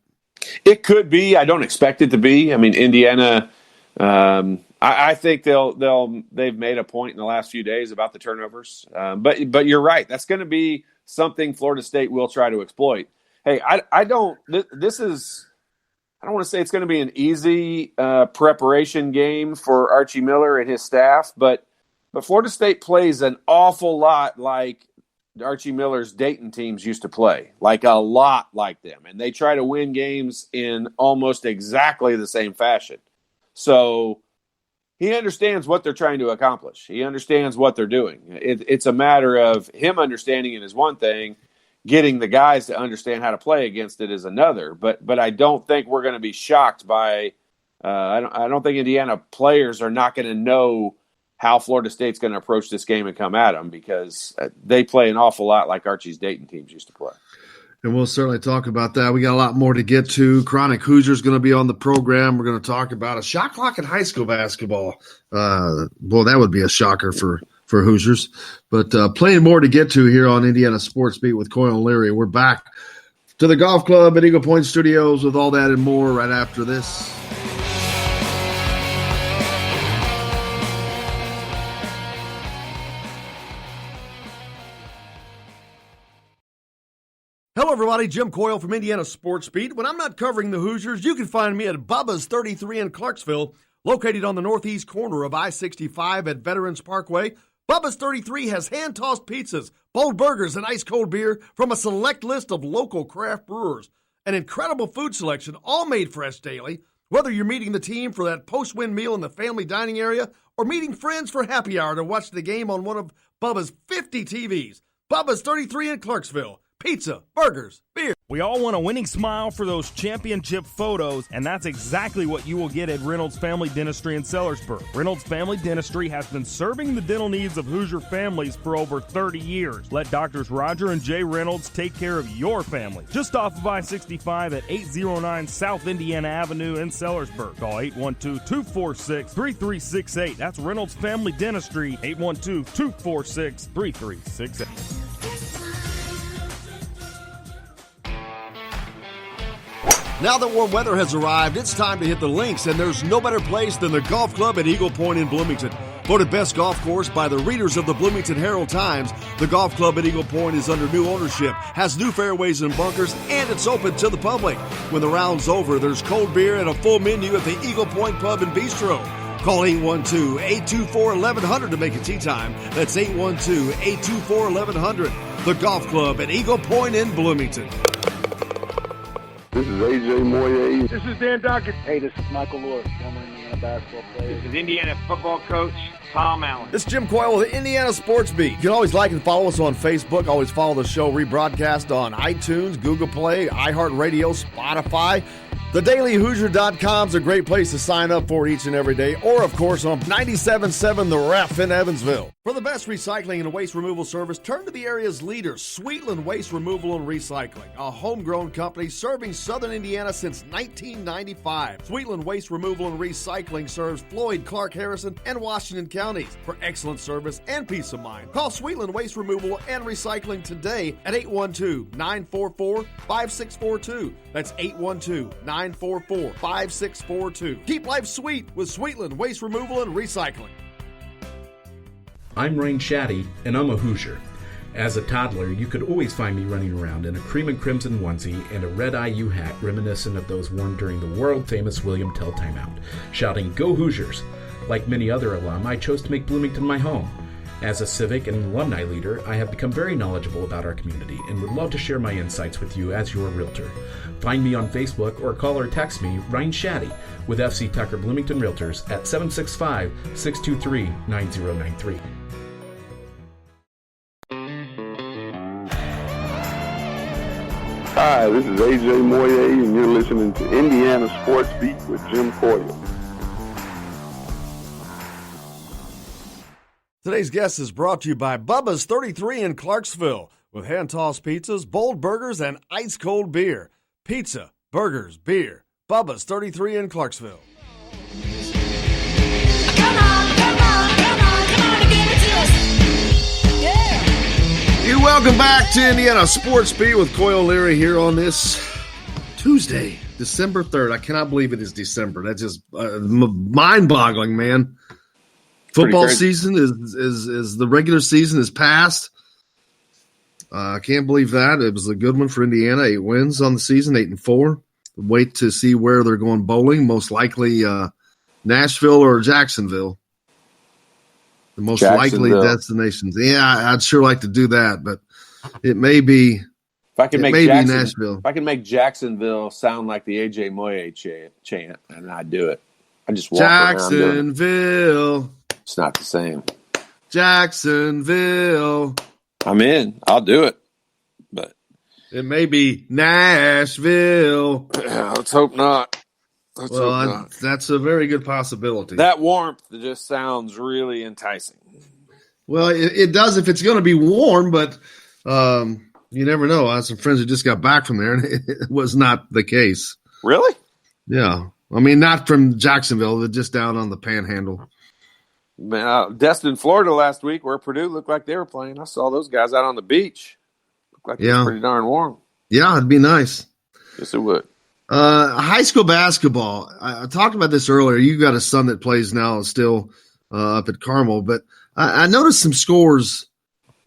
It could be. I don't expect it to be. I mean, Indiana, I think they've made a point in the last few days about the turnovers. But you're right. That's going to be something Florida State will try to exploit. Hey, I don't want to say it's going to be an easy preparation game for Archie Miller and his staff, but Florida State plays an awful lot like Archie Miller's Dayton teams used to play, like a lot like them. And they try to win games in almost exactly the same fashion. So he understands what they're trying to accomplish. He understands what they're doing. It's a matter of him understanding it is one thing. Getting the guys to understand how to play against it is another. But I don't think we're going to be shocked by I don't think Indiana players are not going to know how Florida State's going to approach this game and come at them, because they play an awful lot like Archie's Dayton teams used to play. And we'll certainly talk about that. We got a lot more to get to. Chronic Hoosiers going to be on the program. We're going to talk about a shot clock in high school basketball. Well, that would be a shocker for Hoosiers. But plenty more to get to here on Indiana Sports Beat with Coyle and Leary. We're back to the golf club at Eagle Point Studios with all that and more right after this. Hello, everybody. Jim Coyle from Indiana Sports Beat. When I'm not covering the Hoosiers, you can find me at Bubba's 33 in Clarksville, located on the northeast corner of I-65 at Veterans Parkway. Bubba's 33 has hand-tossed pizzas, bold burgers, and ice-cold beer from a select list of local craft brewers. An incredible food selection, all made fresh daily. Whether you're meeting the team for that post-win meal in the family dining area or meeting friends for happy hour to watch the game on one of Bubba's 50 TVs. Bubba's 33 in Clarksville. Pizza, burgers, beer. We all want a winning smile for those championship photos, and that's exactly what you will get at Reynolds Family Dentistry in Sellersburg. Reynolds Family Dentistry has been serving the dental needs of Hoosier families for over 30 years. Let Doctors Roger and Jay Reynolds take care of your family. Just off of I-65 at 809 South Indiana Avenue in Sellersburg. Call 812-246-3368. That's Reynolds Family Dentistry, 812-246-3368. Now that warm weather has arrived, it's time to hit the links, and there's no better place than the golf club at Eagle Point in Bloomington. Voted best golf course by the readers of the Bloomington Herald-Times, the golf club at Eagle Point is under new ownership, has new fairways and bunkers, and it's open to the public. When the round's over, there's cold beer and a full menu at the Eagle Point Pub and Bistro. Call 812-824-1100 to make a tee time. That's 812-824-1100. The golf club at Eagle Point in Bloomington. This is AJ Moye. This is Dan Dockett. Hey, this is Michael Lord, former Indiana basketball player. This is Indiana football coach Tom Allen. This is Jim Coyle with the Indiana Sports Beat. You can always like and follow us on Facebook. Always follow the show rebroadcast on iTunes, Google Play, iHeart Radio, Spotify. TheDailyHoosier.com is a great place to sign up for each and every day. Or, of course, on 97.7 The Ref in Evansville. For the best recycling and waste removal service, turn to the area's leader, Sweetland Waste Removal and Recycling, a homegrown company serving southern Indiana since 1995. Sweetland Waste Removal and Recycling serves Floyd, Clark, Harrison, and Washington counties. For excellent service and peace of mind, call Sweetland Waste Removal and Recycling today at 812-944-5642. That's 812-944-5642. Keep life sweet with Sweetland Waste Removal and Recycling. I'm Rain Shaddy, and I'm a Hoosier. As a toddler, you could always find me running around in a cream and crimson onesie and a red IU hat reminiscent of those worn during the world-famous William Tell timeout, shouting, "Go Hoosiers!" Like many other alum, I chose to make Bloomington my home. As a civic and alumni leader, I have become very knowledgeable about our community and would love to share my insights with you as your realtor. Find me on Facebook or call or text me, Ryan Shaddy, with FC Tucker Bloomington Realtors at 765-623-9093. Hi, this is AJ Moye, and you're listening to Indiana Sports Beat with Jim Coyle. Today's guest is brought to you by Bubba's 33 in Clarksville, with hand-tossed pizzas, bold burgers, and ice-cold beer. Pizza, burgers, beer. Bubba's 33 in Clarksville. Come on, and give it to us. Yeah. And welcome back to Indiana Sports Beat with Coyle Leary here on this Tuesday, December 3rd. I cannot believe it is December. That's just mind-boggling, man. Football season is the regular season is past. I can't believe that. It was a good one for Indiana. 8 wins on the season, 8-4. Wait to see where they're going bowling. Most likely Nashville or Jacksonville. The most likely destinations. Yeah, I'd sure like to do that, but it may be. If I can make Nashville. If I can make Jacksonville sound like the AJ Moye chant, and I'd do it. I just walk Jacksonville. It's not the same. Jacksonville. I'm in. I'll do it. But it may be Nashville. Let's hope not. That's a very good possibility. That warmth just sounds really enticing. Well, it does if it's going to be warm, but you never know. I have some friends who just got back from there, and it was not the case. Really? Yeah. I mean, not from Jacksonville, but just down on the Panhandle. Destin, Florida last week, where Purdue looked like they were playing. I saw those guys out on the beach. Looked like it was pretty darn warm. Yeah, it'd be nice. Yes, it would. High school basketball. I talked about this earlier. You got a son that plays now still up at Carmel, but I noticed some scores,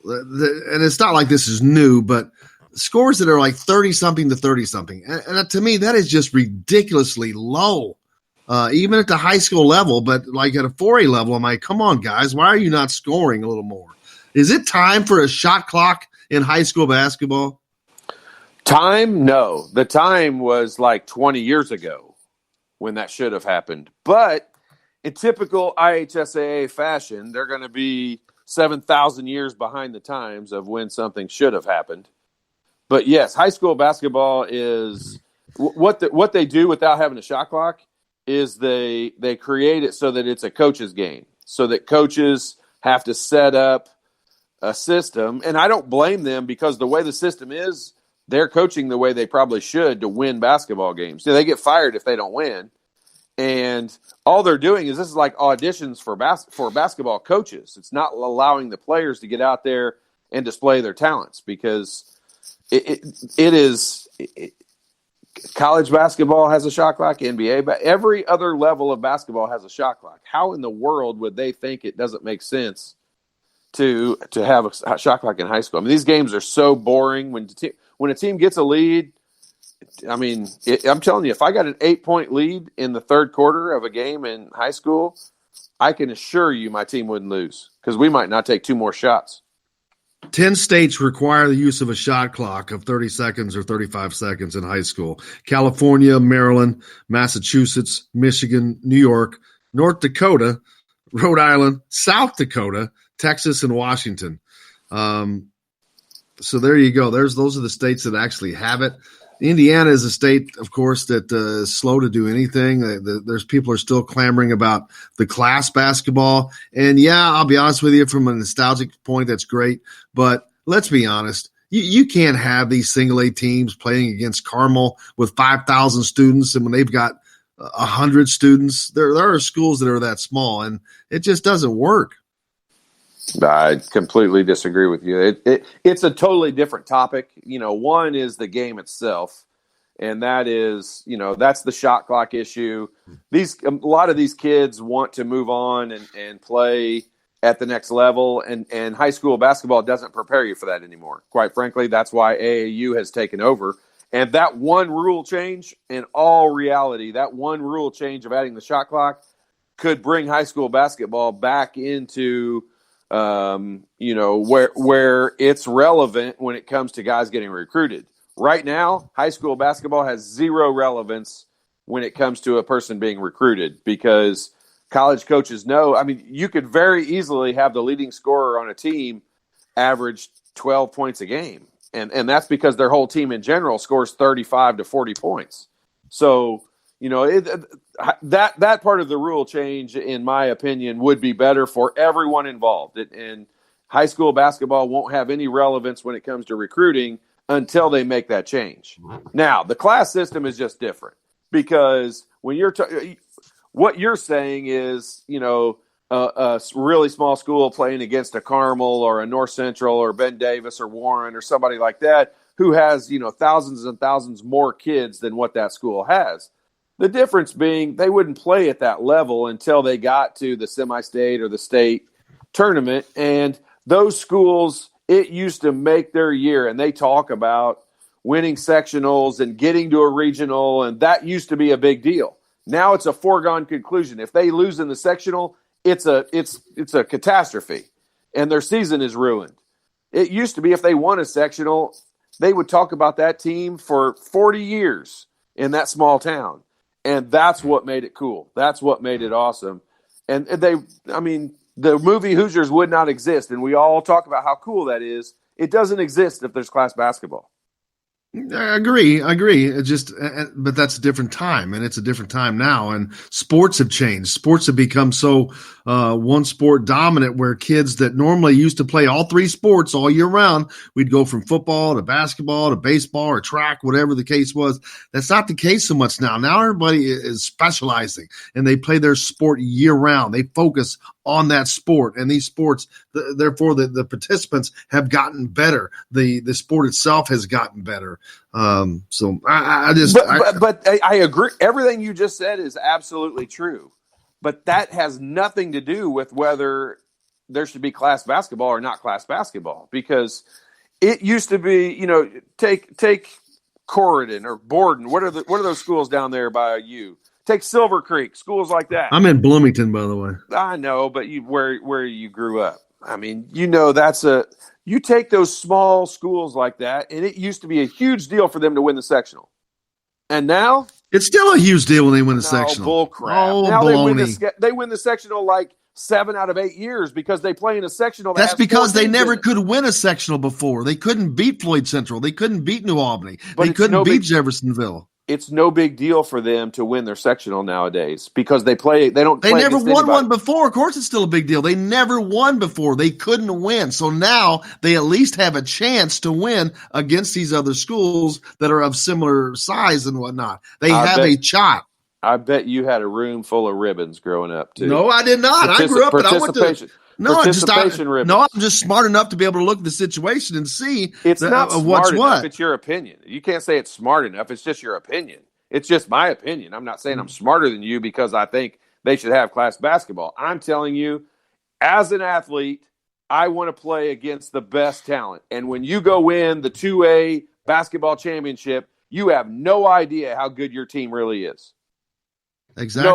and it's not like this is new, but scores that are like 30-something to 30-something. And to me, that is just ridiculously low. Even at the high school level, but like at a 4A level, I'm like, come on, guys, why are you not scoring a little more? Is it time for a shot clock in high school basketball? Time? No. The time was like 20 years ago when that should have happened. But in typical IHSAA fashion, they're going to be 7,000 years behind the times of when something should have happened. But yes, high school basketball is what they do without having a shot clock is they create it so that it's a coach's game, so that coaches have to set up a system. And I don't blame them because the way the system is, they're coaching the way they probably should to win basketball games. So they get fired if they don't win. And all they're doing is this is like auditions for basketball coaches. It's not allowing the players to get out there and display their talents because college basketball has a shot clock, NBA, but every other level of basketball has a shot clock. How in the world would they think it doesn't make sense to have a shot clock in high school? I mean, these games are so boring. When a team gets a lead, I mean, I'm telling you, if I got an 8-point lead in the third quarter of a game in high school, I can assure you my team wouldn't lose because we might not take 2 more shots. 10 states require the use of a shot clock of 30 seconds or 35 seconds in high school. California, Maryland, Massachusetts, Michigan, New York, North Dakota, Rhode Island, South Dakota, Texas, and Washington. So there you go. Those are the states that actually have it. Indiana is a state, of course, that is slow to do anything. There's people are still clamoring about the class basketball. And, yeah, I'll be honest with you, from a nostalgic point, that's great. But let's be honest. You can't have these single-A teams playing against Carmel with 5,000 students, and when they've got 100 students, there are schools that are that small, and it just doesn't work. I completely disagree with you. It's a totally different topic. One is the game itself, and that is, that's the shot clock issue. A lot of these kids want to move on and play at the next level, and high school basketball doesn't prepare you for that anymore. Quite frankly, that's why AAU has taken over. And that one rule change, in all reality, that one rule change of adding the shot clock could bring high school basketball back into where it's relevant when it comes to guys getting recruited. Right now, high school basketball has zero relevance when it comes to a person being recruited because college coaches know. I mean, you could very easily have the leading scorer on a team average 12 points a game. And that's because their whole team in general scores 35 to 40 points. So, that part of the rule change, in my opinion, would be better for everyone involved. And high school basketball won't have any relevance when it comes to recruiting until they make that change. Now, the class system is just different because when what you're saying is, a really small school playing against a Carmel or a North Central or Ben Davis or Warren or somebody like that who has, thousands and thousands more kids than what that school has. The difference being they wouldn't play at that level until they got to the semi-state or the state tournament. And those schools, it used to make their year, and they talk about winning sectionals and getting to a regional, and that used to be a big deal. Now it's a foregone conclusion. If they lose in the sectional, it's a catastrophe, and their season is ruined. It used to be if they won a sectional, they would talk about that team for 40 years in that small town, and that's what made it cool. That's what made it awesome. And the movie Hoosiers would not exist, and we all talk about how cool that is. It doesn't exist if there's class basketball. I agree. It just, but that's a different time, and it's a different time now. And sports have changed. Sports have become so one sport dominant, where kids that normally used to play all three sports all year round, we'd go from football to basketball to baseball or track, whatever the case was. That's not the case so much now. Now everybody is specializing, and they play their sport year round. They focus on that sport, and these sports, therefore the participants have gotten better. The sport itself has gotten better. So I agree. Everything you just said is absolutely true, but that has nothing to do with whether there should be class basketball or not class basketball, because it used to be, take Corridon or Borden. What are those schools down there by you? Take Silver Creek, schools like that. I'm in Bloomington, by the way. I know, but where you grew up. I mean, you take those small schools like that, and it used to be a huge deal for them to win the sectional. And now it's still a huge deal when they win the sectional. Bull crap. Oh, now baloney. they win the sectional like 7 out of 8 years because they play in a sectional. That's because they never could win a sectional before. They couldn't beat Floyd Central. They couldn't beat New Albany. They couldn't beat Jeffersonville. It's no big deal for them to win their sectional nowadays because they never won one before. Of course, it's still a big deal. They never won before. They couldn't win. So now they at least have a chance to win against these other schools that are of similar size and whatnot. They have a shot. I bet you had a room full of ribbons growing up too. No, I did not. I grew up and I went to ribbons. No, I'm just smart enough to be able to look at the situation and see it's not smart what's enough. what. It's your opinion. You can't say it's smart enough. It's just your opinion. It's just my opinion. I'm not saying I'm smarter than you because I think they should have class basketball. I'm telling you, as an athlete, I want to play against the best talent. And when you go win the 2A basketball championship, you have no idea how good your team really is. Exactly.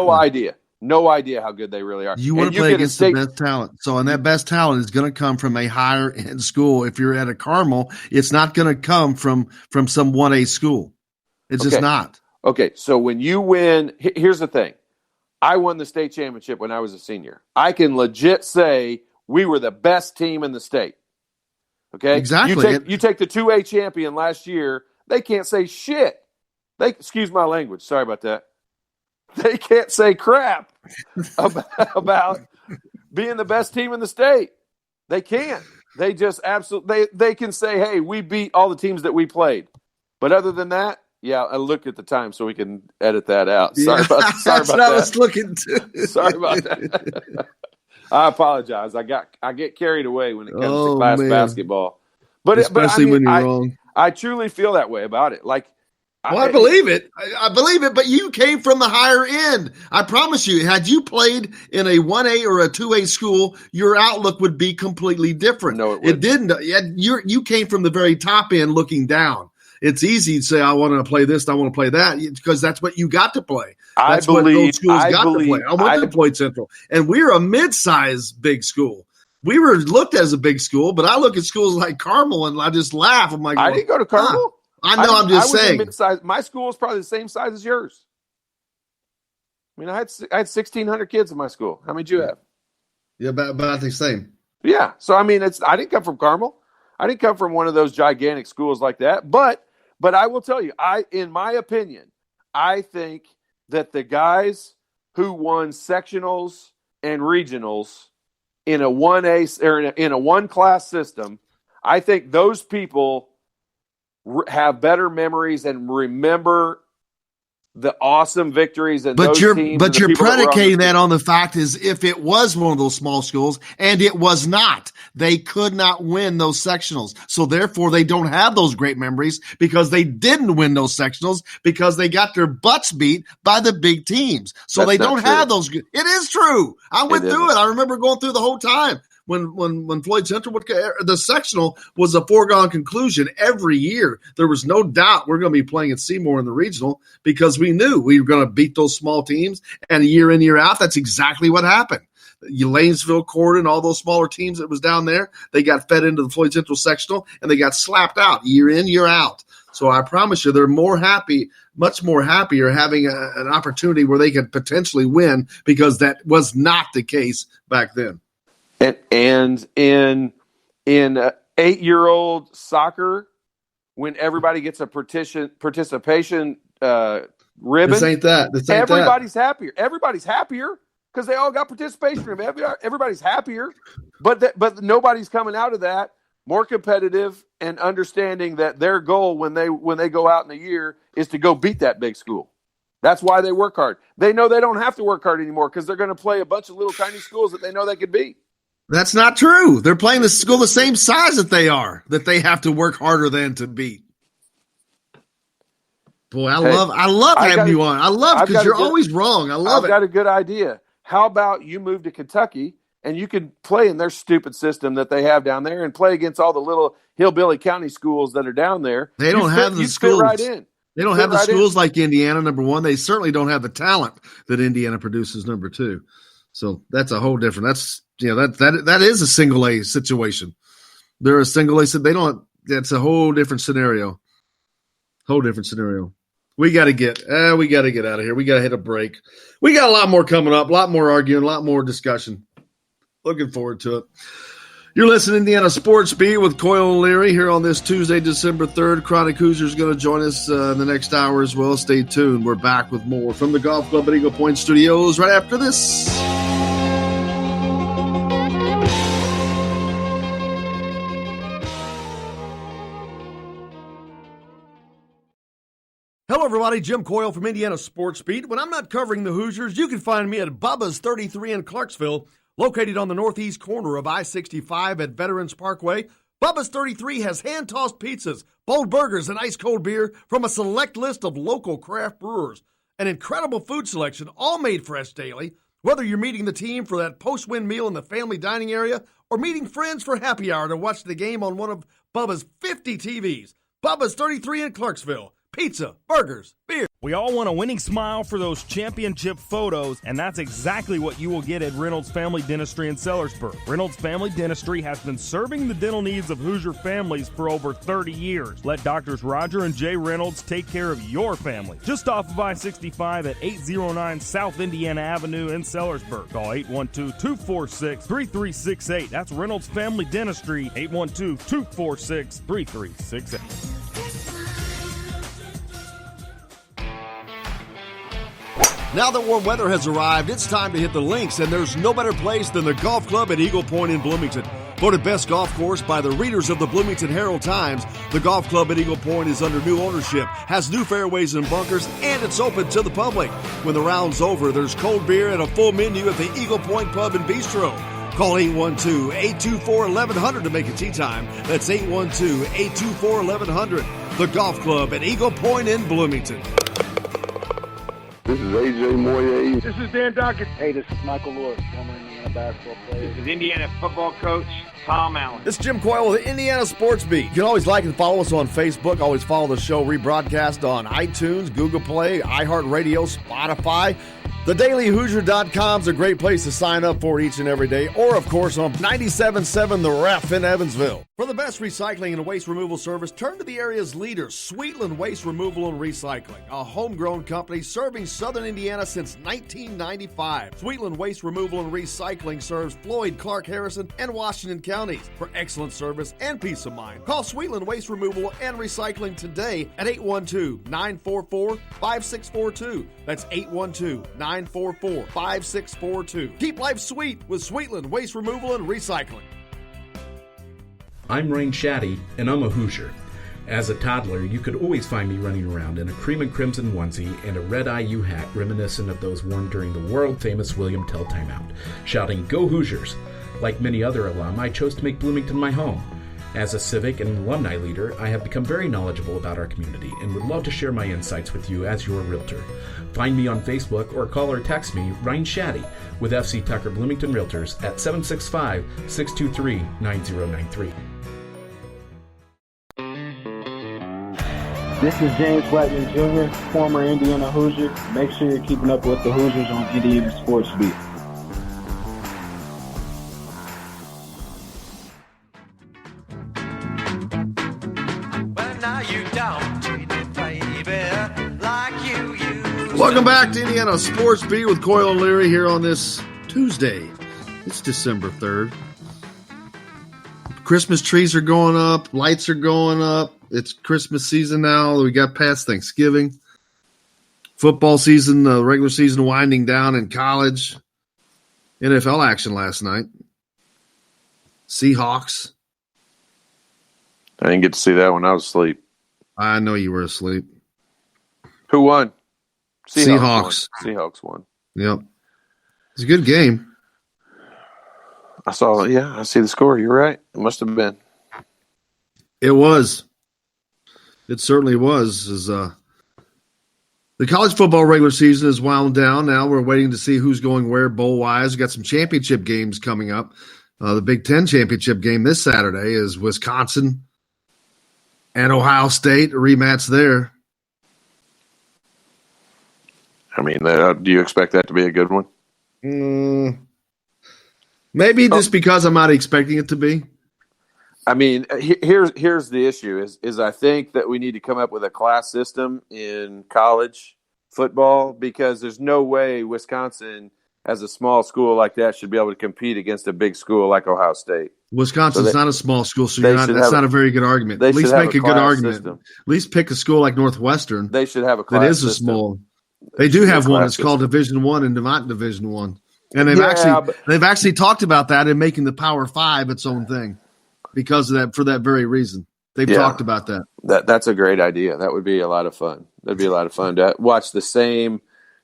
No idea how good they really are. You want to play against the best talent. So, and that best talent is going to come from a higher end school. If you're at a Carmel, it's not going to come from some 1A school. It's just not. Okay, so when you win, here's the thing. I won the state championship when I was a senior. I can legit say we were the best team in the state. Okay? Exactly. You take the 2A champion last year, they can't say shit. Excuse my language. Sorry about that. They can't say crap about being the best team in the state. They can't. They just absolutely they can say, hey, we beat all the teams that we played. But other than that, yeah, I look at the time so we can edit that out. Sorry about that's what that. I was looking to. Sorry about that. I apologize. I get carried away when it comes to class basketball. But especially when you're wrong. I truly feel that way about it. Like, I believe it. I believe it, but you came from the higher end. I promise you, had you played in a 1A or a 2A school, your outlook would be completely different. No, it didn't. You came from the very top end looking down. It's easy to say, I want to play this, I want to play that, because that's what you got to play. That's what those schools got to play. I went to Floyd Central, and we're a mid-sized big school. we were looked at as a big school, but I look at schools like Carmel and I just laugh. I'm like, I didn't go to Carmel. I know. I'm just saying. Mid-size. My school was probably the same size as yours. I mean, I had 1,600 kids in my school. How many did you have? Yeah, about the same. Yeah. So I mean, I didn't come from Carmel. I didn't come from one of those gigantic schools like that. But I will tell you, in my opinion, I think that the guys who won sectionals and regionals in a 1A or in a one-class system, I think those people have better memories and remember the awesome victories and those teams. But you're predicating that on the fact is if it was one of those small schools, and it was not, they could not win those sectionals. So therefore they don't have those great memories because they didn't win those sectionals because they got their butts beat by the big teams. So they don't have those. It is true. I went through it. I remember going through the whole time. When Floyd Central the sectional was a foregone conclusion every year. There was no doubt we're going to be playing at Seymour in the regional because we knew we were going to beat those small teams. And year in, year out, that's exactly what happened. Lanesville, Corden, all those smaller teams that was down there, they got fed into the Floyd Central sectional and they got slapped out year in, year out. So I promise you, they're much more happier having an opportunity where they could potentially win because that was not the case back then. And in 8-year-old soccer, when everybody gets a participation ribbon, this ain't that. Everybody's happier. Everybody's happier because they all got participation ribbon. Everybody's happier, but nobody's coming out of that more competitive and understanding that their goal when they go out in a year is to go beat that big school. That's why they work hard. They know they don't have to work hard anymore because they're going to play a bunch of little tiny schools that they know they could beat. That's not true. They're playing the school the same size that they are, that they have to work harder than to beat. Boy, I love having you on. I love it because you're always wrong. I love it. I've got a good idea. How about you move to Kentucky and you can play in their stupid system that they have down there and play against all the little hillbilly county schools that are down there. They don't have the schools. Right in. They don't have the schools like Indiana, number one. They certainly don't have the talent that Indiana produces, number two. So that's a whole different. That is a single A situation. They're a single A. They don't. That's a whole different scenario. We got to get out of here. We got to hit a break. We got a lot more coming up. A lot more arguing. A lot more discussion. Looking forward to it. You're listening to Indiana Sports Beat with Coyle and Leary here on this Tuesday, December 3rd. Chronic Hoosiers going to join us in the next hour as well. Stay tuned. We're back with more from the Golf Club at Eagle Point Studios right after this. Hello, everybody. Jim Coyle from Indiana Sports Beat. When I'm not covering the Hoosiers, you can find me at Bubba's 33 in Clarksville, located on the northeast corner of I-65 at Veterans Parkway. Bubba's 33 has hand-tossed pizzas, bold burgers, and ice-cold beer from a select list of local craft brewers. An incredible food selection, all made fresh daily. Whether you're meeting the team for that post-win meal in the family dining area or meeting friends for happy hour to watch the game on one of Bubba's 50 TVs. Bubba's 33 in Clarksville. Pizza, burgers, beer. We all want a winning smile for those championship photos, and that's exactly what you will get at Reynolds Family Dentistry in Sellersburg. Reynolds Family Dentistry has been serving the dental needs of Hoosier families for over 30 years. Let Doctors Roger and Jay Reynolds take care of your family. Just off of I-65 at 809 South Indiana Avenue in Sellersburg. Call 812-246-3368. That's Reynolds Family Dentistry, 812-246-3368. Now that warm weather has arrived, it's time to hit the links, and there's no better place than the Golf Club at Eagle Point in Bloomington. Voted best golf course by the readers of the Bloomington Herald-Times, the Golf Club at Eagle Point is under new ownership, has new fairways and bunkers, and it's open to the public. When the round's over, there's cold beer and a full menu at the Eagle Point Pub and Bistro. Call 812-824-1100 to make a tee time. That's 812-824-1100. The Golf Club at Eagle Point in Bloomington. This is A.J. Moyer. This is Dan Dockett. Hey, this is Michael Lord, former Indiana basketball player. This is Indiana football coach Tom Allen. This is Jim Coyle with Indiana Sports Beat. You can always like and follow us on Facebook. Always follow the show rebroadcast on iTunes, Google Play, iHeartRadio, Spotify. TheDailyHoosier.com is a great place to sign up for each and every day, or, of course, on 97.7 The Ref in Evansville. For the best recycling and waste removal service, turn to the area's leader, Sweetland Waste Removal and Recycling, a homegrown company serving southern Indiana since 1995. Sweetland Waste Removal and Recycling serves Floyd, Clark, Harrison, and Washington counties. For excellent service and peace of mind, call Sweetland Waste Removal and Recycling today at 812-944-5642. That's 812-944-5642. Keep life sweet with Sweetland Waste Removal and Recycling. I'm Rain Shaddy, and I'm a Hoosier. As a toddler, you could always find me running around in a cream and crimson onesie and a red IU hat reminiscent of those worn during the world-famous William Tell timeout, shouting, "Go Hoosiers!" Like many other alum, I chose to make Bloomington my home. As a civic and alumni leader, I have become very knowledgeable about our community and would love to share my insights with you as your realtor. Find me on Facebook or call or text me, Ryan Shaddy, with FC Tucker Bloomington Realtors at 765-623-9093. This is James Blackman Jr., former Indiana Hoosier. Make sure you're keeping up with the Hoosiers on Indiana Sports Beat. Welcome back to Indiana Sports Beat with Coyle and Leary here on this Tuesday. It's December 3rd. Christmas trees are going up. Lights are going up. It's Christmas season now. We got past Thanksgiving. Football season, regular season winding down in college. NFL action last night. Seahawks. I didn't get to see that when I was asleep. I know you were asleep. Who won? Seahawks. Seahawks won. Yep. It's a good game. I see the score. You're right. It must have been. It was. It certainly was. The college football regular season is wound down. Now we're waiting to see who's going where bowl-wise. We've got some championship games coming up. The Big Ten championship game this Saturday is Wisconsin and Ohio State. A rematch there. I mean, do you expect that to be a good one? Maybe just because I'm not expecting it to be. I mean, here's the issue is I think that we need to come up with a class system in college football because there's no way Wisconsin, as a small school like that, should be able to compete against a big school like Ohio State. Wisconsin's not a small school, so that's not a very good argument. At least make a good argument. System. At least pick a school like Northwestern. They should have a class that is system. A small. They do have one. It's called Division I and not Division I. And they've actually talked about that in making the Power Five its own thing because of that, for that very reason. They've talked about that. That's a great idea. That would be a lot of fun. That'd be a lot of fun to watch the same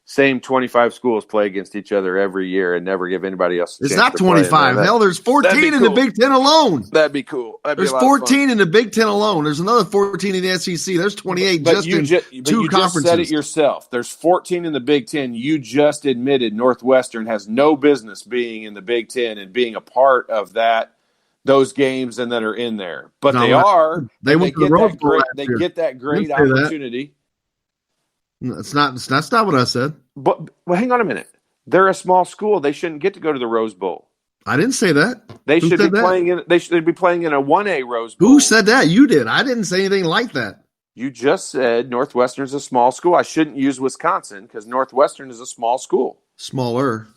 25 schools play against each other every year and never give anybody else a chance. It's not 25. Hell, there's 14 in the Big Ten alone. That'd be cool. There's 14 in the Big Ten alone. There's another 14 in the SEC. There's 28 just in two conferences. You said it yourself. There's 14 in the Big Ten. You just admitted Northwestern has no business being in the Big Ten and being a part of those games and that are in there. But they are. They went to the Rose Bowl last year. They get that great opportunity. That's not what I said. But hang on a minute. They're a small school. They shouldn't get to go to the Rose Bowl. I didn't say that. They should be playing in. They should be playing in a 1A Rose Bowl. Who said that? You did. I didn't say anything like that. You just said Northwestern's a small school. I shouldn't use Wisconsin because Northwestern is a small school. Smaller.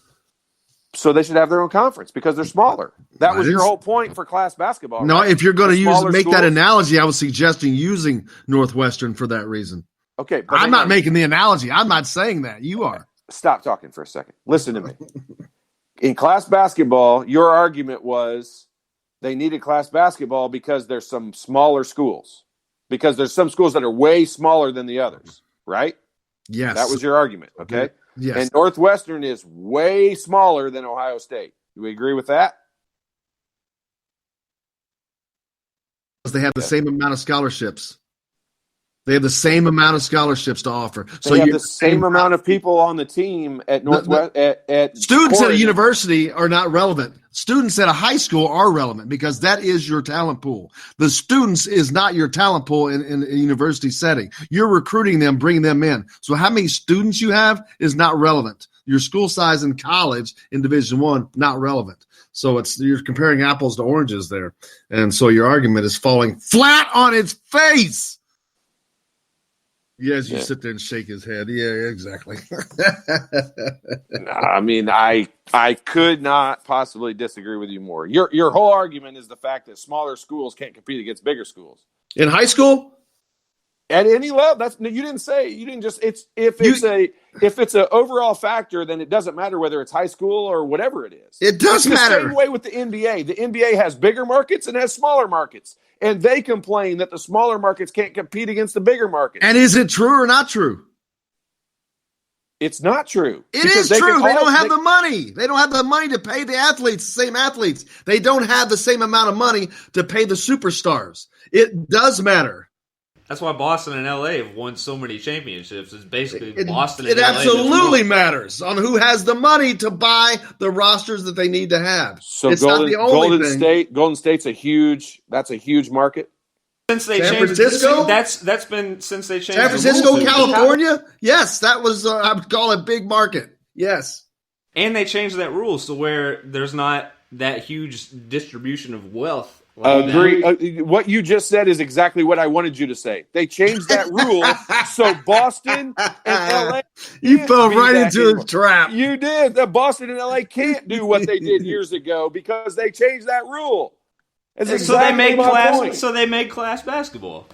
So they should have their own conference because they're smaller. That was your whole point for class basketball. No, right? If you're going to make schools. That analogy, I was suggesting using Northwestern for that reason. Okay, but I'm not making the analogy. I'm not saying that. You are. Stop talking for a second. Listen to me. In class basketball, your argument was they needed class basketball because there's some smaller schools. Because there's some schools that are way smaller than the others, right? Yes. That was your argument, okay? Yes. And Northwestern is way smaller than Ohio State. Do we agree with that? They have the same amount of scholarships. They have the same amount of scholarships to offer. They have the same amount of people on the team at Northwest. At students Oregon. at a university are not relevant. Students at a high school are relevant because that is your talent pool. The students is not your talent pool in a university setting. You're recruiting them, bringing them in. So how many students you have is not relevant. Your school size in college in Division I, not relevant. So you're comparing apples to oranges there. And so your argument is falling flat on its face. Yes, you sit there and shake his head. Yeah, exactly. I mean, I could not possibly disagree with you more. Your whole argument is the fact that smaller schools can't compete against bigger schools. In high school? At any level, you didn't just if it's an overall factor, then it doesn't matter whether it's high school or whatever it is. It does matter. The same way with the NBA. The NBA has bigger markets and has smaller markets, and they complain that the smaller markets can't compete against the bigger markets. And is it true or not true? It's not true. It is true. They don't have the money. They don't have the money to pay the athletes, the same athletes. They don't have the same amount of money to pay the superstars. It does matter. That's why Boston and LA have won so many championships. It's basically Boston and LA. It absolutely matters on who has the money to buy the rosters that they need to have. So it's not the only thing. Golden State's a huge market. Since they San changed Francisco? That's been since they changed San Francisco, the rules. California? Yes, that was I would call it big market. Yes. And they changed that rule so where there's not that huge distribution of wealth. Agree. What you just said is exactly what I wanted you to say. They changed that rule so Boston and LA. You fell right into the trap. You did. That Boston and LA can't do what they did years ago because they changed that rule. So they made class. So they made class basketball.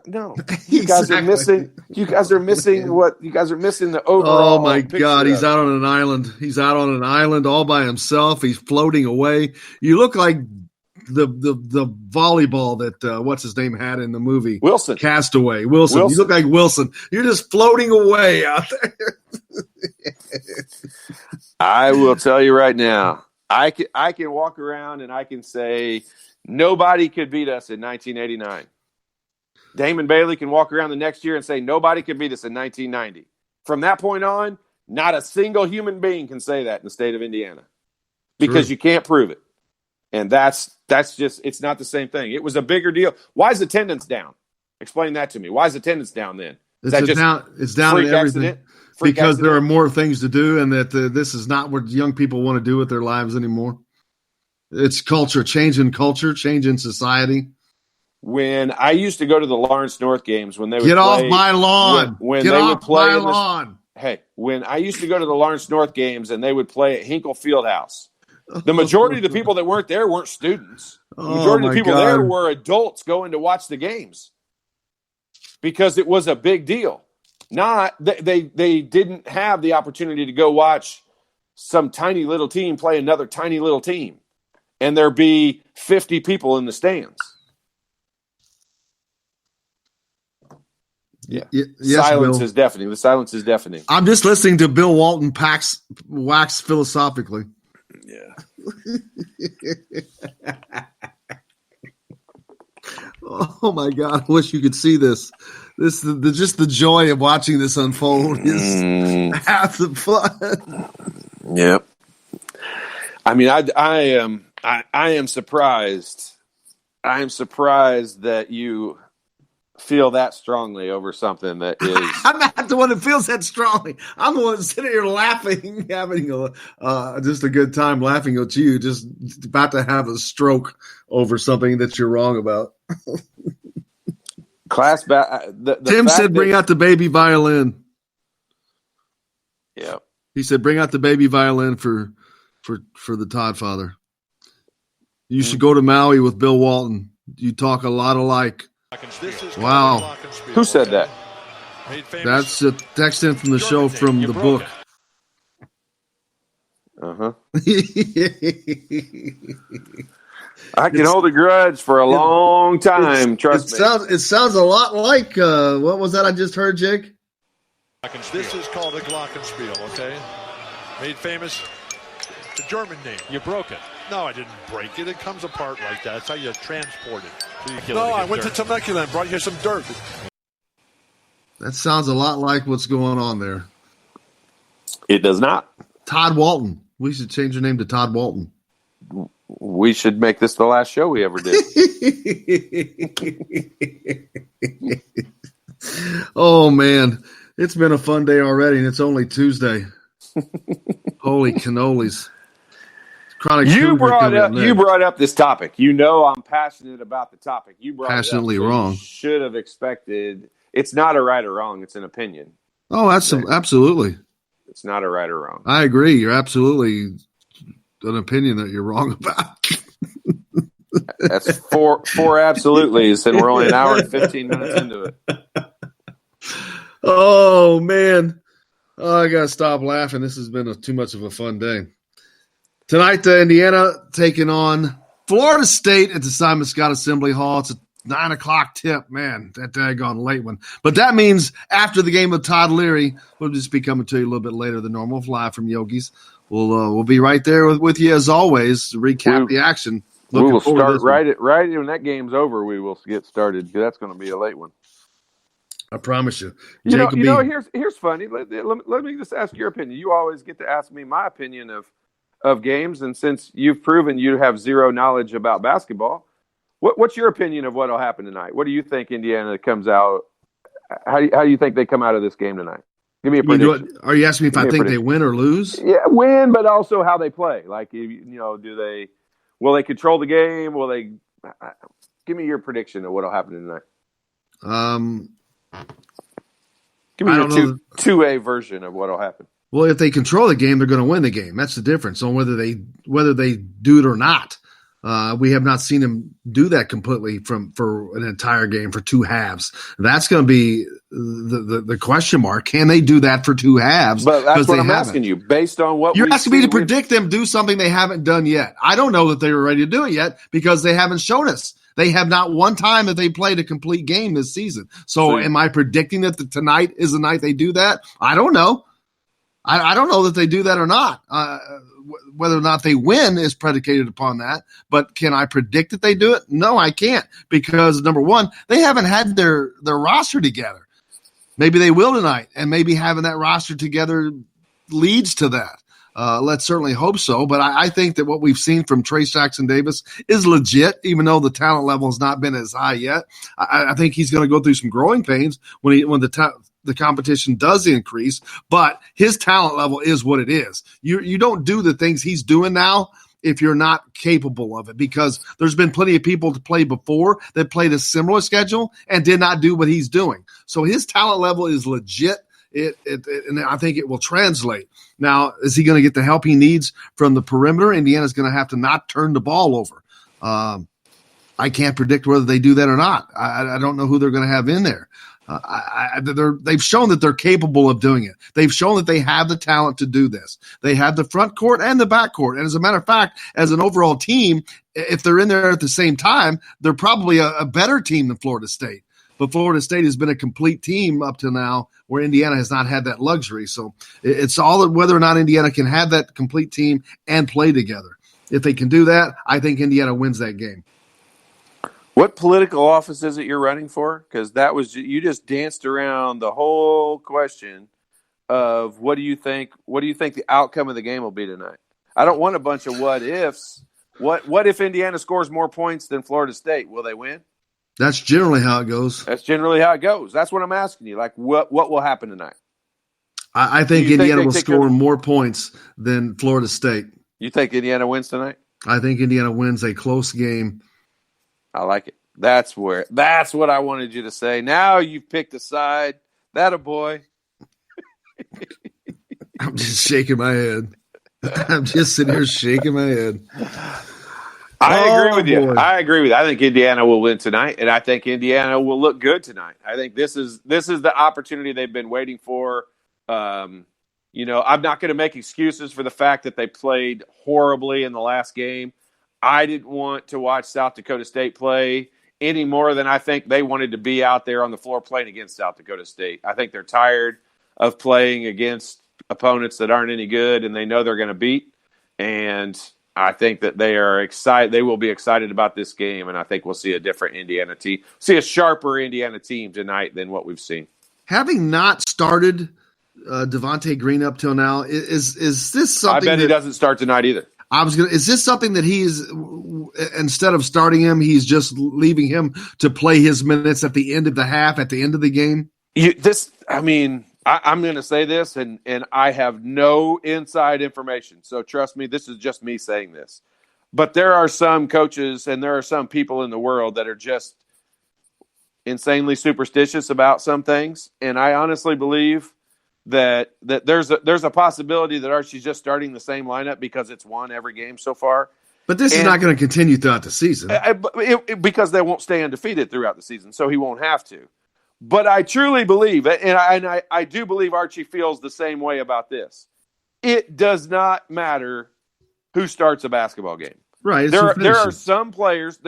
No, you guys are missing. You guys are missing what? You guys are missing the overall. Oh my God, he's out on an island. He's out on an island all by himself. He's floating away. You look like the volleyball that what's his name had in the movie Wilson. Castaway. Wilson. You look like Wilson. You're just floating away out there. I will tell you right now. I can walk around and I can say nobody could beat us in 1989. Damon Bailey can walk around the next year and say nobody could beat us in 1990. From that point on, not a single human being can say that in the state of Indiana because you can't prove it. And that's just, it's not the same thing. It was a bigger deal. Why is attendance down? Explain that to me. Why is attendance down then? It's down in everything because there are more things to do, and that this is not what young people want to do with their lives anymore. It's culture, change in society. When I used to go to the Lawrence North games, when they would get off my lawn, when they would play my lawn. Hey, when I used to go to the Lawrence North games and they would play at Hinkle Fieldhouse. The majority of the people that weren't there weren't students. The majority of the people there were adults going to watch the games because it was a big deal. Not they didn't have the opportunity to go watch some tiny little team play another tiny little team, and there be 50 people in the stands. Yeah. Yes, silence Bill. is deafening. The silence is deafening. I'm just listening to Bill Walton wax philosophically. Yeah. Oh my God! I wish you could see this. Just the joy of watching this unfold is half the fun. Yep. I mean, I am surprised. I am surprised that you feel that strongly over something that is. I'm not the one that feels that strongly. I'm the one sitting here laughing, having just a good time laughing at you, just about to have a stroke over something that you're wrong about. Tim said, "Bring out the baby violin." Yeah, he said, "Bring out the baby violin for the Todd father." You should go to Maui with Bill Walton. You talk a lot alike. Wow. Who said that? That's a text in from the show from the book. Uh-huh. I can hold a grudge for a long time, trust me. It sounds a lot like, what was that I just heard, Jake? This is called a glockenspiel, okay? Made famous, the German name. You broke it. No, I didn't break it. It comes apart like that. That's how you transport it. No, I went to Temecula and brought you some dirt. That sounds a lot like what's going on there. It does not. Todd Walton. We should change your name to Todd Walton. We should make this the last show we ever did. Oh, man. It's been a fun day already, and it's only Tuesday. Holy cannolis. Chronic You Cougar brought up this topic. You know I'm passionate about the topic. You brought passionately it up, so wrong. You should have expected. It's not a right or wrong. It's an opinion. Oh, absolutely. It's not a right or wrong. I agree. You're absolutely an opinion that you're wrong about. That's four absolutelys, and we're only an hour and 15 minutes into it. Oh, man. Oh, I got to stop laughing. This has been too much of a fun day. Tonight, Indiana taking on Florida State at the Simon Scott Assembly Hall. It's a 9 o'clock tip. Man, that daggone late one. But that means after the game with Todd Leary, we'll just be coming to you a little bit later than normal, live from Yogi's. We'll be right there with you as always to recap the action. We will start right when that game's over. We will get started. That's going to be a late one. I promise you. Here's funny. Let me just ask your opinion. You always get to ask me my opinion of games, and since you've proven you have zero knowledge about basketball, what's your opinion of what will happen tonight? What do you think Indiana comes out? How do you think they come out of this game tonight? Give me a prediction. Are you asking me if I think they win or lose? Yeah, win, but also how they play. Like, will they control the game? Will they? Give me your prediction of what will happen tonight. Give me your 2A version of what will happen. Well, if they control the game, they're going to win the game. That's the difference on whether they do it or not. We have not seen them do that completely for an entire game for two halves. That's going to be the question mark. Can they do that for two halves? But that's what I'm asking you. Based on what you're asking me to predict them do something they haven't done yet. I don't know that they were ready to do it yet because they haven't shown us. They have not one time that they played a complete game this season. So am I predicting that tonight is the night they do that? I don't know. I don't know that they do that or not. Whether or not they win is predicated upon that. But can I predict that they do it? No, I can't, because number one, they haven't had their roster together. Maybe they will tonight, and maybe having that roster together leads to that. Let's certainly hope so. But I think that what we've seen from Trace Jackson Davis is legit, even though the talent level has not been as high yet. I think he's going to go through some growing pains when the competition does increase, but his talent level is what it is. You don't do the things he's doing now if you're not capable of it, because there's been plenty of people to play before that played a similar schedule and did not do what he's doing. So his talent level is legit. And I think it will translate. Now, is he going to get the help he needs from the perimeter? Indiana's going to have to not turn the ball over. I can't predict whether they do that or not. I don't know who they're going to have in there. They've shown that they're capable of doing it. They've shown that they have the talent to do this. They have the front court and the back court. And as a matter of fact, as an overall team, if they're in there at the same time, they're probably a better team than Florida State. But Florida State has been a complete team up to now, where Indiana has not had that luxury. So it's all whether or not Indiana can have that complete team and play together. If they can do that, I think Indiana wins that game. What political office is it you're running for? Because you just danced around the whole question of what do you think the outcome of the game will be tonight? I don't want a bunch of what ifs. What if Indiana scores more points than Florida State? Will they win? That's generally how it goes. That's what I'm asking you. Like, what will happen tonight? I think Indiana will score more points than Florida State. You think Indiana wins tonight? I think Indiana wins a close game. I like it. That's what I wanted you to say. Now you've picked a side. That a boy. I'm just shaking my head. I'm just sitting here shaking my head. I agree with you. I think Indiana will win tonight, and I think Indiana will look good tonight. I think this is the opportunity they've been waiting for. I'm not going to make excuses for the fact that they played horribly in the last game. I didn't want to watch South Dakota State play any more than I think they wanted to be out there on the floor playing against South Dakota State. I think they're tired of playing against opponents that aren't any good and they know they're going to beat. And I think that they are excited. They will be excited about this game, and I think we'll see a different Indiana team, see a sharper Indiana team tonight than what we've seen. Having not started Devontae Green up till now, is this something? I bet he doesn't start tonight either. Is this something that he's, instead of starting him, he's just leaving him to play his minutes at the end of the half, at the end of the game? I'm going to say this, and I have no inside information. So trust me, this is just me saying this. But there are some coaches and there are some people in the world that are just insanely superstitious about some things. And I honestly believe that there's a possibility that Archie's just starting the same lineup because it's won every game so far. But this is not going to continue throughout the season. Because they won't stay undefeated throughout the season, so he won't have to. But I truly believe, and I do believe Archie feels the same way about this. It does not matter who starts a basketball game. Right. There are some players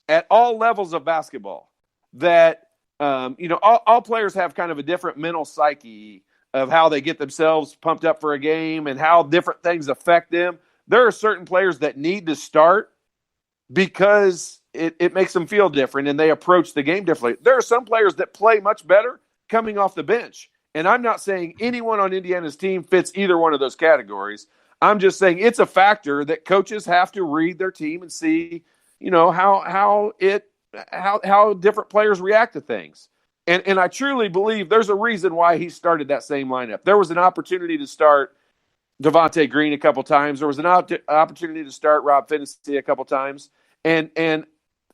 at all levels of basketball that, all players have kind of a different mental psyche of how they get themselves pumped up for a game and how different things affect them. There are certain players that need to start because it makes them feel different and they approach the game differently. There are some players that play much better coming off the bench. And I'm not saying anyone on Indiana's team fits either one of those categories. I'm just saying it's a factor that coaches have to read their team and see, how different players react to things. And I truly believe there's a reason why he started that same lineup. There was an opportunity to start Devontae Green a couple times. There was an opportunity to start Rob Finney a couple times, and it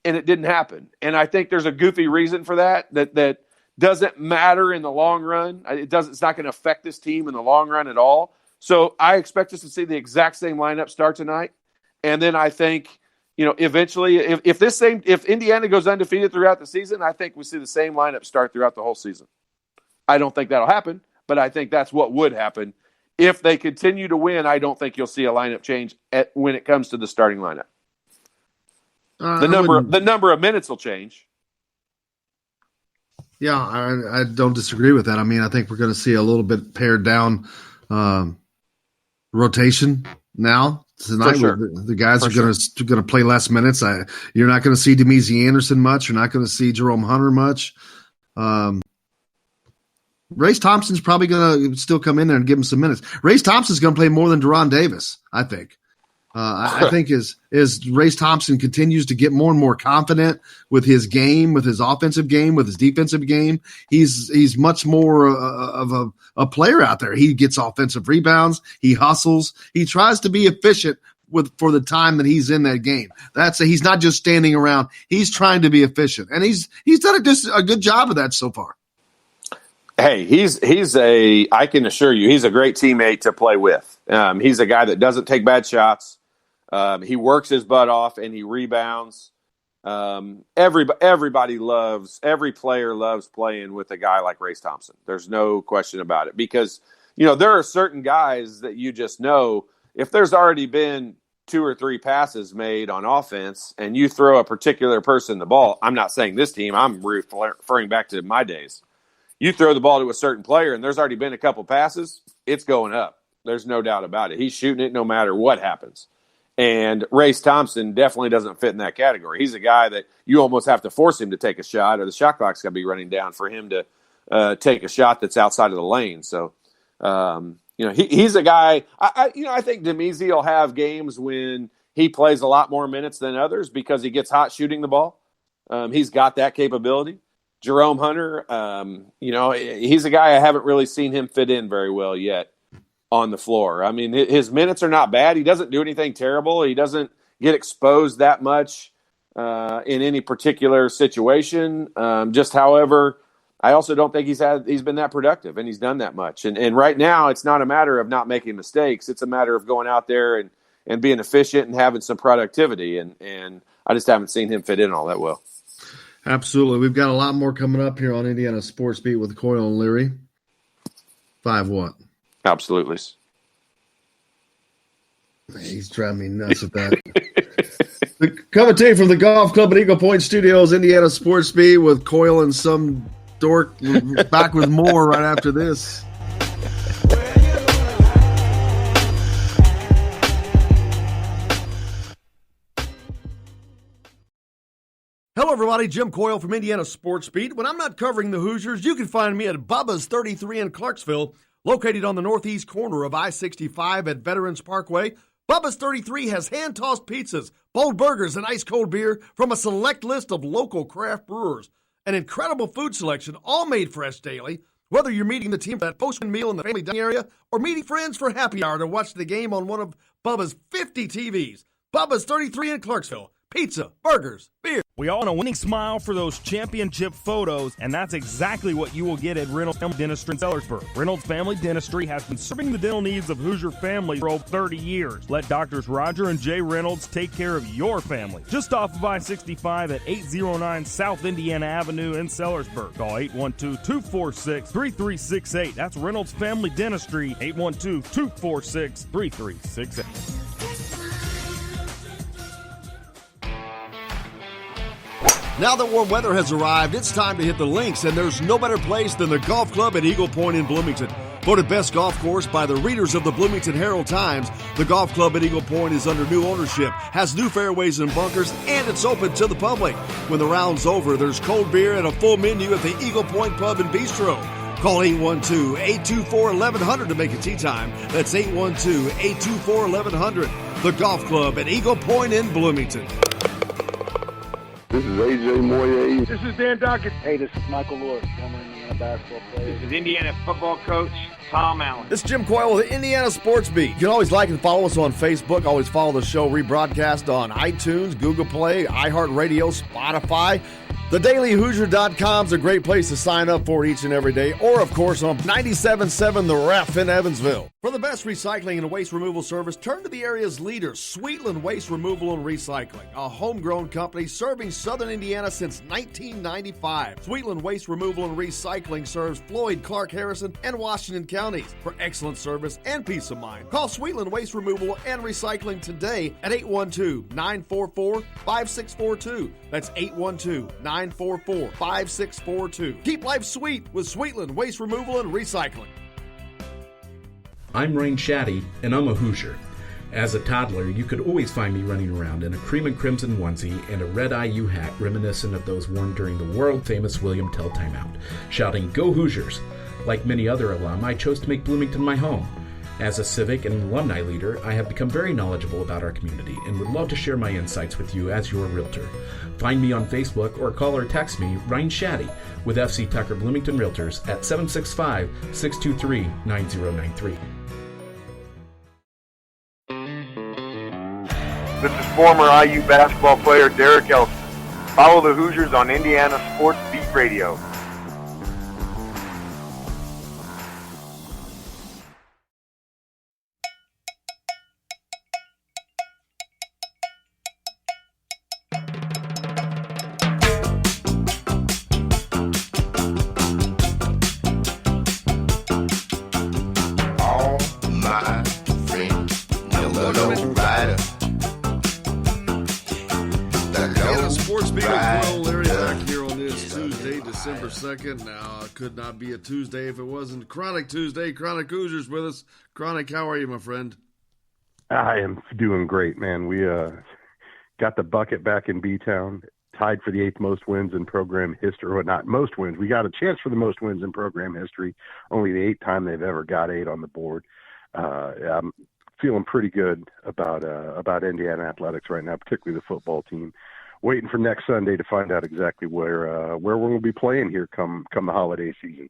didn't happen. And I think there's a goofy reason for that doesn't matter in the long run. It's not going to affect this team in the long run at all. So I expect us to see the exact same lineup start tonight. And then I think, eventually if Indiana goes undefeated throughout the season, I think we see the same lineup start throughout the whole season. I don't think that'll happen, but I think that's what would happen. If they continue to win, I don't think you'll see a lineup change when it comes to the starting lineup. The number of minutes will change. Yeah, I don't disagree with that. I mean, I think we're going to see a little bit pared down rotation now tonight. Sure. The guys are going to play less minutes. You're not going to see Demezy Anderson much. You're not going to see Jerome Hunter much. Race Thompson's probably going to still come in there and give him some minutes. Race Thompson's going to play more than Deron Davis, I think. I think as Race Thompson continues to get more and more confident with his game, with his offensive game, with his defensive game, he's much more of a player out there. He gets offensive rebounds. He hustles. He tries to be efficient for the time that he's in that game. He's not just standing around. He's trying to be efficient, and he's done a good job of that so far. Hey, I can assure you, he's a great teammate to play with. He's a guy that doesn't take bad shots. He works his butt off and he rebounds. Every player loves playing with a guy like Race Thompson. There's no question about it because, there are certain guys that you just know if there's already been 2 or 3 passes made on offense and you throw a particular person the ball. I'm not saying this team, I'm referring back to my days. You throw the ball to a certain player and there's already been a couple passes, it's going up. There's no doubt about it. He's shooting it no matter what happens. And Race Thompson definitely doesn't fit in that category. He's a guy that you almost have to force him to take a shot or the shot clock's going to be running down for him to take a shot that's outside of the lane. So, he's a guy, I think Demezy will have games when he plays a lot more minutes than others because he gets hot shooting the ball. He's got that capability. Jerome Hunter, he's a guy I haven't really seen him fit in very well yet on the floor. I mean, his minutes are not bad. He doesn't do anything terrible. He doesn't get exposed that much in any particular situation. However, I also don't think he's been that productive and he's done that much. And right now, it's not a matter of not making mistakes. It's a matter of going out there and being efficient and having some productivity. And I just haven't seen him fit in all that well. Absolutely. We've got a lot more coming up here on Indiana Sports Beat with Coyle and Leary. 5 what? Absolutely. Man, he's driving me nuts with that. Coming to you from the Golf Club at Eagle Point Studios, Indiana Sports Beat with Coyle and some dork back with more right after this. Hello, everybody. Jim Coyle from Indiana Sports Beat. When I'm not covering the Hoosiers, you can find me at Bubba's 33 in Clarksville, located on the northeast corner of I-65 at Veterans Parkway. Bubba's 33 has hand-tossed pizzas, bold burgers, and ice-cold beer from a select list of local craft brewers. An incredible food selection, all made fresh daily. Whether you're meeting the team for that post-game meal in the family dining area or meeting friends for happy hour to watch the game on one of Bubba's 50 TVs. Bubba's 33 in Clarksville. Pizza, burgers, beer. We all want a winning smile for those championship photos, and that's exactly what you will get at Reynolds Family Dentistry in Sellersburg. Reynolds Family Dentistry has been serving the dental needs of Hoosier families for over 30 years. Let Doctors Roger and Jay Reynolds take care of your family. Just off of I-65 at 809 South Indiana Avenue in Sellersburg. Call 812-246-3368. That's Reynolds Family Dentistry, 812-246-3368. Now that warm weather has arrived, it's time to hit the links, and there's no better place than the golf club at Eagle Point in Bloomington. Voted best golf course by the readers of the Bloomington Herald-Times, the golf club at Eagle Point is under new ownership, has new fairways and bunkers, and it's open to the public. When the round's over, there's cold beer and a full menu at the Eagle Point Pub and Bistro. Call 812-824-1100 to make a tee time. That's 812-824-1100. The golf club at Eagle Point in Bloomington. This is A.J. Moye. This is Dan Dockett. Hey, this is Michael Lewis, former Indiana basketball player. This is Indiana football coach Tom Allen. This is Jim Coyle with the Indiana Sports Beat. You can always like and follow us on Facebook. Always follow the show rebroadcast on iTunes, Google Play, iHeart Radio, Spotify. TheDailyHoosier.com is a great place to sign up for each and every day. Or, of course, on 97.7 The Ref in Evansville. For the best recycling and waste removal service, turn to the area's leader, Sweetland Waste Removal and Recycling, a homegrown company serving southern Indiana since 1995. Sweetland Waste Removal and Recycling serves Floyd, Clark, Harrison, and Washington counties. For excellent service and peace of mind, call Sweetland Waste Removal and Recycling today at 812-944-5642. That's 812-944-5642. Keep life sweet with Sweetland Waste Removal and Recycling. I'm Rain Shaddy, and I'm a Hoosier. As a toddler, you could always find me running around in a cream and crimson onesie and a red IU hat reminiscent of those worn during the world-famous William Tell timeout, shouting, "Go Hoosiers!" Like many other alum, I chose to make Bloomington my home. As a civic and alumni leader, I have become very knowledgeable about our community and would love to share my insights with you as your realtor. Find me on Facebook or call or text me, Ryan Shaddy, with FC Tucker Bloomington Realtors at 765-623-9093. This is former IU basketball player Derek Elson. Follow the Hoosiers on Indiana Sports Beat Radio. December 2nd. Now, it could not be a Tuesday if it wasn't Chronic Tuesday. Chronic Hoosiers with us. Chronic, how are you, my friend? I am doing great, man. We got the bucket back in B-Town, tied for the 8th most wins in program history. Well, not most wins. We got a chance for the most wins in program history. Only the 8th time they've ever got 8 on the board. I'm feeling pretty good about Indiana athletics right now, particularly the football team. Waiting for next Sunday to find out exactly where we're going to be playing here come the holiday season.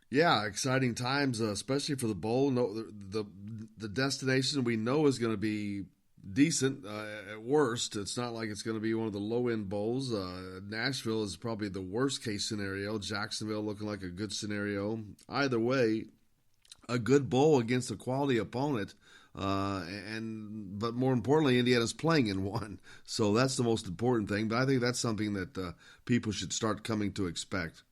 Yeah, exciting times, especially for the bowl. No, the destination we know is going to be decent at worst. It's not like it's going to be one of the low-end bowls. Nashville is probably the worst-case scenario. Jacksonville looking like a good scenario. Either way, a good bowl against a quality opponent. But more importantly, Indiana's playing in one. So that's the most important thing. But I think that's something that people should start coming to expect.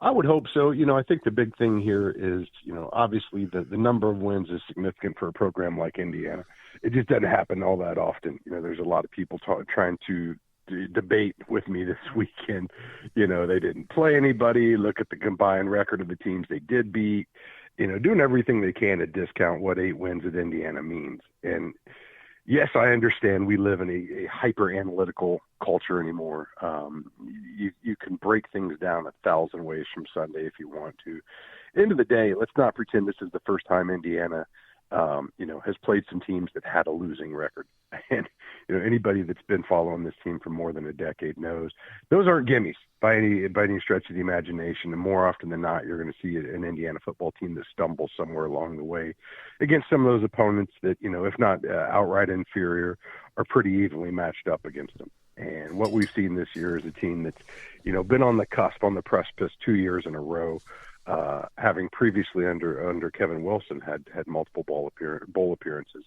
I would hope so. I think the big thing here is, obviously the number of wins is significant for a program like Indiana. It just doesn't happen all that often. There's a lot of people trying to debate with me this weekend. They didn't play anybody. Look at the combined record of the teams they did beat. Doing everything they can to discount what 8 wins at Indiana means. And yes, I understand we live in a hyper-analytical culture anymore. You can break things down 1,000 ways from Sunday if you want to. End of the day, let's not pretend this is the first time Indiana has played some teams that had a losing record. And, anybody that's been following this team for more than a decade knows those aren't gimmies by any stretch of the imagination. And more often than not, you're going to see an Indiana football team that stumbles somewhere along the way against some of those opponents that, if not outright inferior, are pretty evenly matched up against them. And what we've seen this year is a team that's, been on the cusp, on the precipice 2 years in a row, having previously under Kevin Wilson had multiple bowl appearances.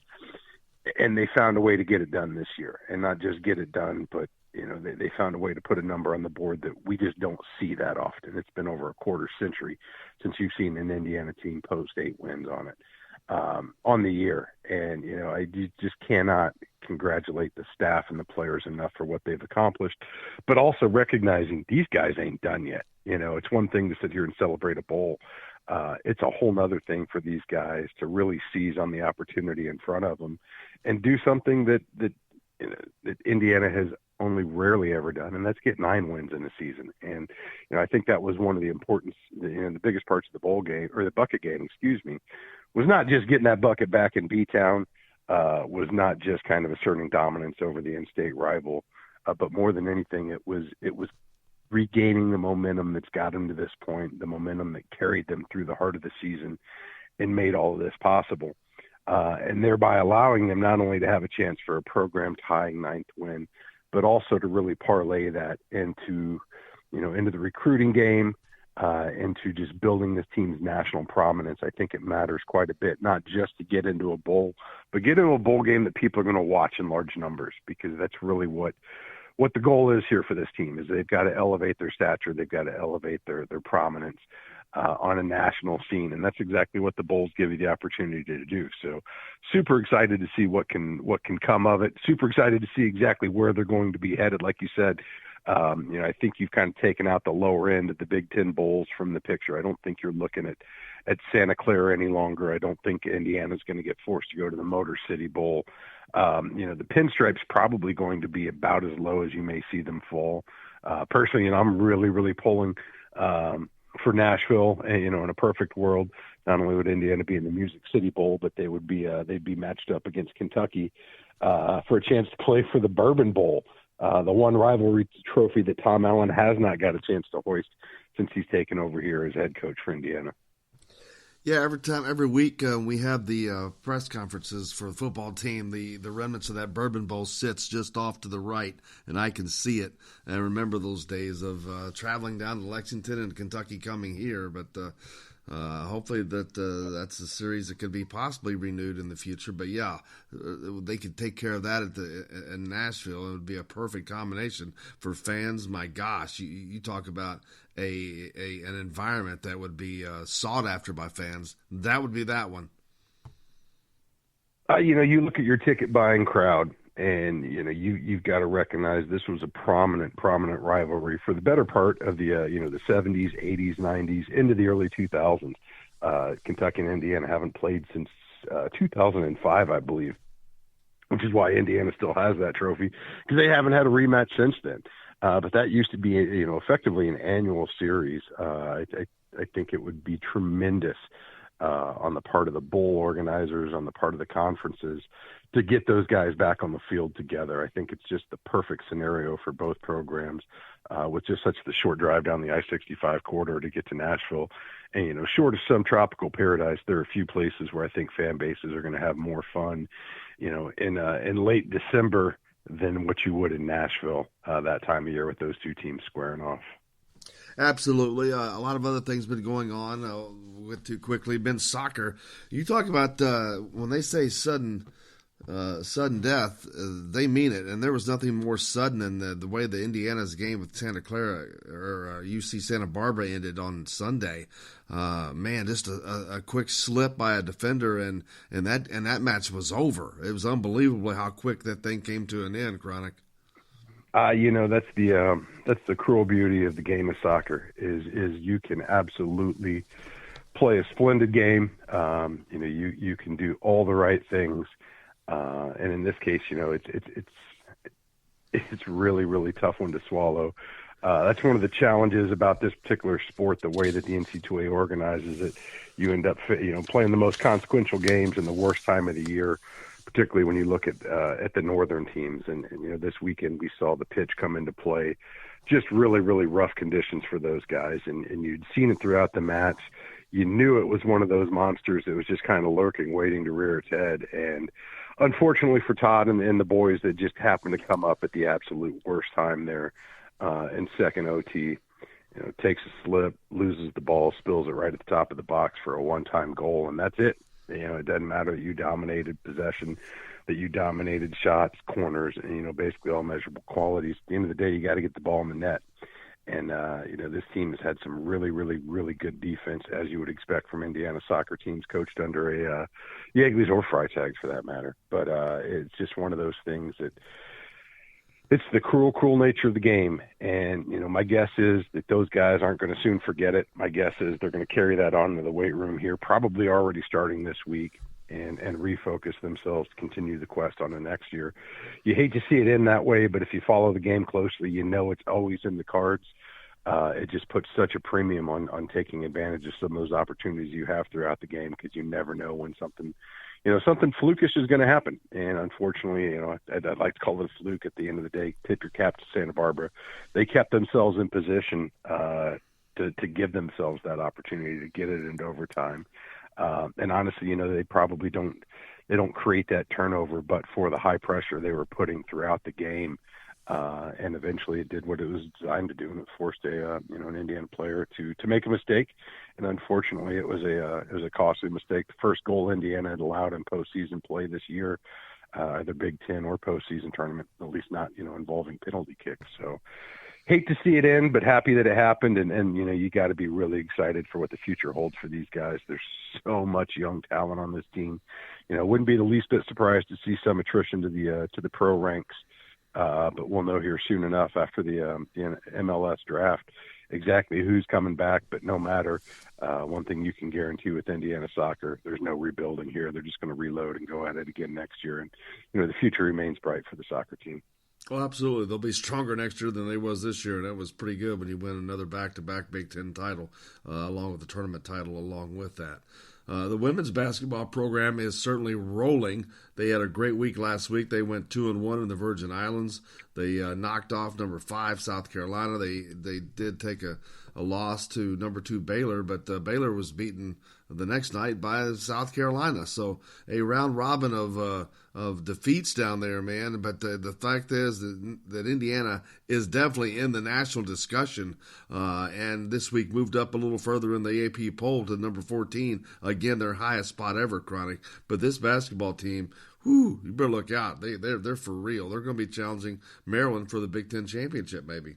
And they found a way to get it done this year, and not just get it done, but they found a way to put a number on the board that we just don't see that often. It's been over a quarter century since you've seen an Indiana team post 8 wins on it on the year. And I just cannot congratulate the staff and the players enough for what they've accomplished, but also recognizing these guys ain't done yet. It's one thing to sit here and celebrate a bowl. It's a whole nother thing for these guys to really seize on the opportunity in front of them and do something that Indiana has only rarely ever done, and that's get 9 wins in a season. And I think that was one of the importance, the biggest parts of the bowl game, or the bucket game, was not just getting that bucket back in B-Town, was not just kind of asserting dominance over the in-state rival, but more than anything, it was regaining the momentum that's got them to this point, the momentum that carried them through the heart of the season and made all of this possible. And thereby allowing them not only to have a chance for a program-tying 9th win, but also to really parlay that into the recruiting game, into just building this team's national prominence. I think it matters quite a bit, not just to get into a bowl, but get into a bowl game that people are going to watch in large numbers, because that's really what the goal is here for this team. Is they've got to elevate their stature, they've got to elevate their prominence on a national scene, and that's exactly what the bowls give you the opportunity to do. So super excited to see what can come of it. Super excited to see exactly where they're going to be headed. Like you said, I think you've kind of taken out the lower end of the Big Ten bowls from the picture. I don't think you're looking at Santa Clara any longer. I don't think Indiana's going to get forced to go to the Motor City Bowl. The Pinstripes probably going to be about as low as you may see them fall. Personally, I'm really, really pulling for Nashville. And, in a perfect world, not only would Indiana be in the Music City Bowl, but they'd be matched up against Kentucky for a chance to play for the Bourbon Bowl, the one rivalry trophy that Tom Allen has not got a chance to hoist since he's taken over here as head coach for Indiana. Yeah, every week we have the press conferences for the football team. The remnants of that Bourbon Bowl sits just off to the right, and I can see it. And I remember those days of traveling down to Lexington and Kentucky coming here. But hopefully that's a series that could be possibly renewed in the future. But yeah, they could take care of that in Nashville. It would be a perfect combination for fans. My gosh, you talk about an environment that would be sought after by fans. That would be that one. You look at your ticket buying crowd, and you've got to recognize this was a prominent rivalry for the better part of the the 70s, 80s, 90s, into the early 2000s. Kentucky and Indiana haven't played since 2005, I believe, which is why Indiana still has that trophy, because they haven't had a rematch since then. But that used to be, effectively an annual series. I think it would be tremendous on the part of the bowl organizers, on the part of the conferences, to get those guys back on the field together. I think it's just the perfect scenario for both programs, with just such the short drive down the I-65 corridor to get to Nashville. And, short of some tropical paradise, there are a few places where I think fan bases are going to have more fun, in late December than what you would in Nashville that time of year with those two teams squaring off. Absolutely. A lot of other things been going on. Went too quickly. Men's soccer. You talk about when they say sudden death, they mean it. And there was nothing more sudden than the way the Indiana's game with Santa Clara or UC Santa Barbara ended on Sunday. Just a quick slip by a defender, and that match was over. It was unbelievable how quick that thing came to an end, Chronic. That's the cruel beauty of the game of soccer is you can absolutely play a splendid game. You can do all the right things. And in this case, it's really, really tough one to swallow. That's one of the challenges about this particular sport, the way that the NCAA organizes it. You end up, playing the most consequential games in the worst time of the year, particularly when you look at the northern teams. And this weekend we saw the pitch come into play. Just really, really rough conditions for those guys. And you'd seen it throughout the match. You knew it was one of those monsters that was just kind of lurking, waiting to rear its head. And unfortunately for Todd and the boys, that just happened to come up at the absolute worst time there in second OT. Takes a slip, loses the ball, spills it right at the top of the box for a one-time goal, and that's it. It doesn't matter that you dominated possession, that you dominated shots, corners, and, basically all measurable qualities. At the end of the day, you got to get the ball in the net. And, this team has had some really, really, really good defense, as you would expect from Indiana soccer teams coached under a Yeagley's or Freitag for that matter. But it's just one of those things that it's the cruel nature of the game. And, my guess is that those guys aren't going to soon forget it. My guess is they're going to carry that on to the weight room here, probably already starting this week, and refocus themselves to continue the quest on the next year. You hate to see it end that way, but if you follow the game closely, it's always in the cards. It just puts such a premium on taking advantage of some of those opportunities you have throughout the game, because you never know when something flukish is going to happen. And unfortunately, I'd like to call it a fluke at the end of the day. Tip your cap to Santa Barbara. They kept themselves in position to give themselves that opportunity to get it into overtime. And honestly, they probably don't create that turnover, but for the high pressure they were putting throughout the game. And eventually it did what it was designed to do, and it forced an Indiana player to make a mistake. And unfortunately, it was a costly mistake. The first goal Indiana had allowed in postseason play this year, either Big Ten or postseason tournament, at least not involving penalty kicks. So hate to see it end, but happy that it happened. And you got to be really excited for what the future holds for these guys. There's so much young talent on this team. Wouldn't be the least bit surprised to see some attrition to the pro ranks. But we'll know here soon enough after the MLS draft exactly who's coming back. But no matter, one thing you can guarantee with Indiana soccer, there's no rebuilding here. They're just going to reload and go at it again next year. And, the future remains bright for the soccer team. Well, absolutely. They'll be stronger next year than they was this year, and that was pretty good when you win another back-to-back Big Ten title, along with the tournament title along with that. The women's basketball program is certainly rolling. They had a great week last week. They went 2-1 in the Virgin Islands. They knocked off number 5 South Carolina. They did take a loss to number 2 Baylor, but Baylor was beaten the next night by South Carolina. So a round robin of defeats down there, man. But the fact is that Indiana is definitely in the national discussion, and this week moved up a little further in the AP poll to number 14. Again, their highest spot ever, Chronic. But this basketball team, you better look out. They're for real. They're going to be challenging Maryland for the Big Ten championship, maybe.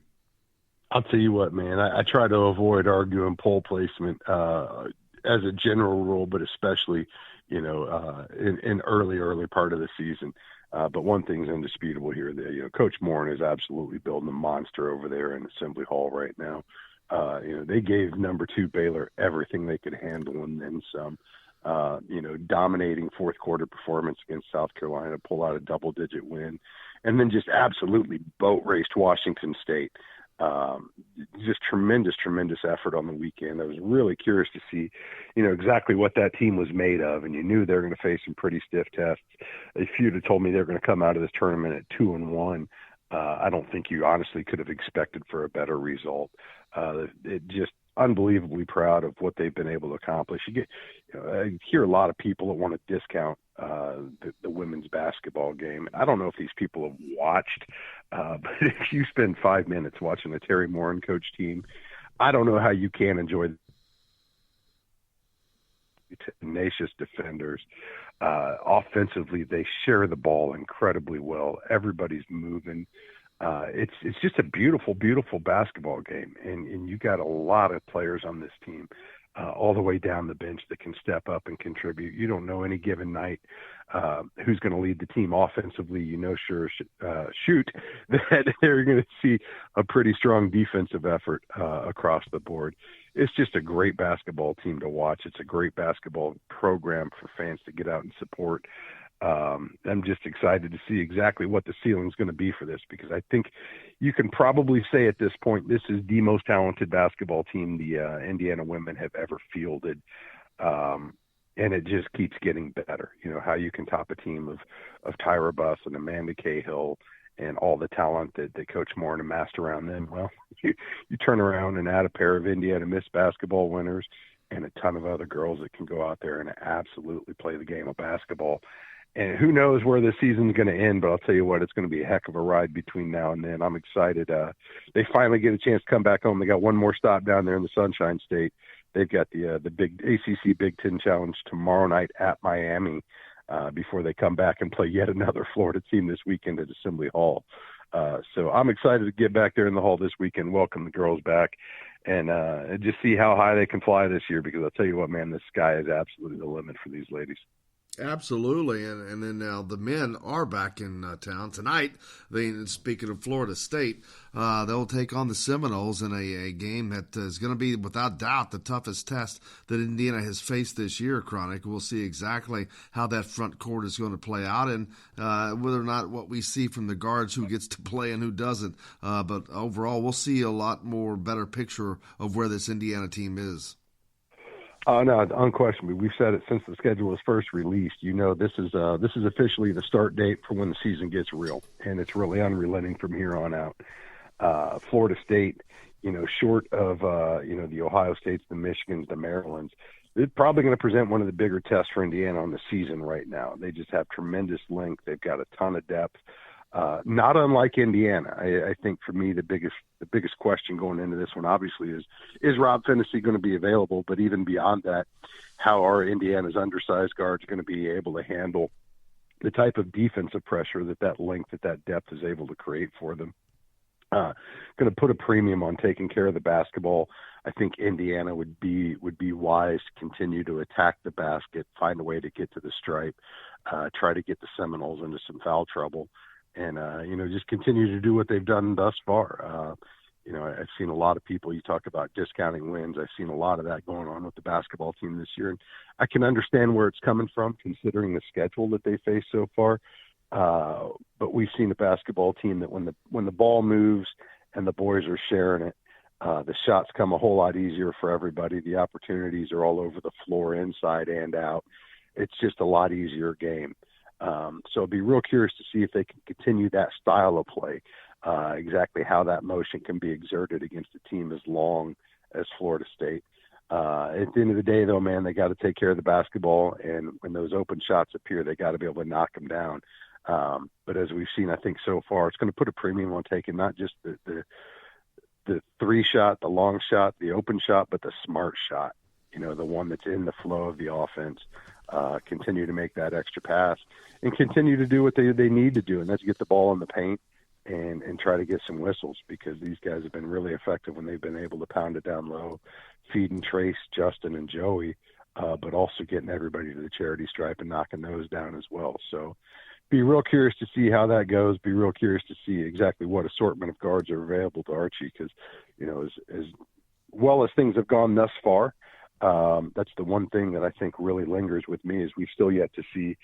I'll tell you what, man. I try to avoid arguing poll placement as a general rule, but especially, in early part of the season. But one thing's indisputable here: that Coach Morin is absolutely building a monster over there in Assembly Hall right now. They gave number 2 Baylor everything they could handle and then some. Dominating fourth quarter performance against South Carolina, pull out a double-digit win, and then just absolutely boat raced Washington State. Just tremendous effort on the weekend. I was really curious to see, exactly what that team was made of, and you knew they were going to face some pretty stiff tests. If you'd have told me they were going to come out of this tournament at 2-1, I don't think you honestly could have expected for a better result. It just unbelievably proud of what they've been able to accomplish. I hear a lot of people that want to discount the women's basketball game. I don't know if these people have watched, but if you spend 5 minutes watching a Terry Morin coach team, I don't know how you can enjoy tenacious defenders. Offensively, they share the ball incredibly well. Everybody's moving. It's just a beautiful basketball game, and you got a lot of players on this team, all the way down the bench that can step up and contribute. You don't know any given night who's going to lead the team offensively. Shoot that they're going to see a pretty strong defensive effort across the board. It's just a great basketball team to watch. It's a great basketball program for fans to get out and support. I'm just excited to see exactly what the ceiling is going to be for this, because I think you can probably say at this point this is the most talented basketball team the Indiana women have ever fielded, and it just keeps getting better. You know, how you can top a team of Tyra Buss and Amanda Cahill and all the talent that Coach Moore amassed around them. Well, you turn around and add a pair of Indiana Miss basketball winners and a ton of other girls that can go out there and absolutely play the game of basketball. And who knows where the season's going to end, but I'll tell you what, it's going to be a heck of a ride between now and then. I'm excited. They finally get a chance to come back home. They got one more stop down there in the Sunshine State. They've got the big ACC Big Ten Challenge tomorrow night at Miami before they come back and play yet another Florida team this weekend at Assembly Hall. So I'm excited to get back there in the hall this weekend, welcome the girls back, and just see how high they can fly this year, because I'll tell you what, man, the sky is absolutely the limit for these ladies. Absolutely, and then now the men are back in town tonight. Speaking of Florida State, they'll take on the Seminoles in a game that is going to be, without doubt, the toughest test that Indiana has faced this year, Chronic. We'll see exactly how that front court is going to play out, and whether or not what we see from the guards, who gets to play and who doesn't. But overall, we'll see a lot more better picture of where this Indiana team is. No, unquestionably. We've said it since the schedule was first released. You know, this is officially the start date for when the season gets real, and it's really unrelenting from here on out. Florida State, you know, short of the Ohio States, the Michigans, the Marylands, they're probably going to present one of the bigger tests for Indiana on the season right now. They just have tremendous length. They've got a ton of depth. Not unlike Indiana. I think for me the biggest question going into this one obviously is Rob Finney going to be available? But even beyond that, how are Indiana's undersized guards going to be able to handle the type of defensive pressure that length, that depth is able to create for them? Going to put a premium on taking care of the basketball. I think Indiana would be wise to continue to attack the basket, find a way to get to the stripe, try to get the Seminoles into some foul trouble. And, just continue to do what they've done thus far. I've seen a lot of people, you talk about discounting wins. I've seen a lot of that going on with the basketball team this year. And I can understand where it's coming from, considering the schedule that they face so far. But we've seen a basketball team that when the ball moves and the boys are sharing it, the shots come a whole lot easier for everybody. The opportunities are all over the floor, inside and out. It's just a lot easier game. So I'll be real curious to see if they can continue that style of play, exactly how that motion can be exerted against a team as long as Florida State. At the end of the day, though, man, they got to take care of the basketball, and when those open shots appear, they got to be able to knock them down. But as we've seen, I think so far, it's going to put a premium on taking not just the three shot, the long shot, the open shot, but the smart shot, the one that's in the flow of the offense. Continue to make that extra pass and continue to do what they need to do, and that's get the ball in the paint and try to get some whistles, because these guys have been really effective when they've been able to pound it down low, feed and trace Justin and Joey, but also getting everybody to the charity stripe and knocking those down as well. So be real curious to see how that goes. Be real curious to see exactly what assortment of guards are available to Archie, because, as well as things have gone thus far, that's the one thing that I think really lingers with me, is we've still yet to see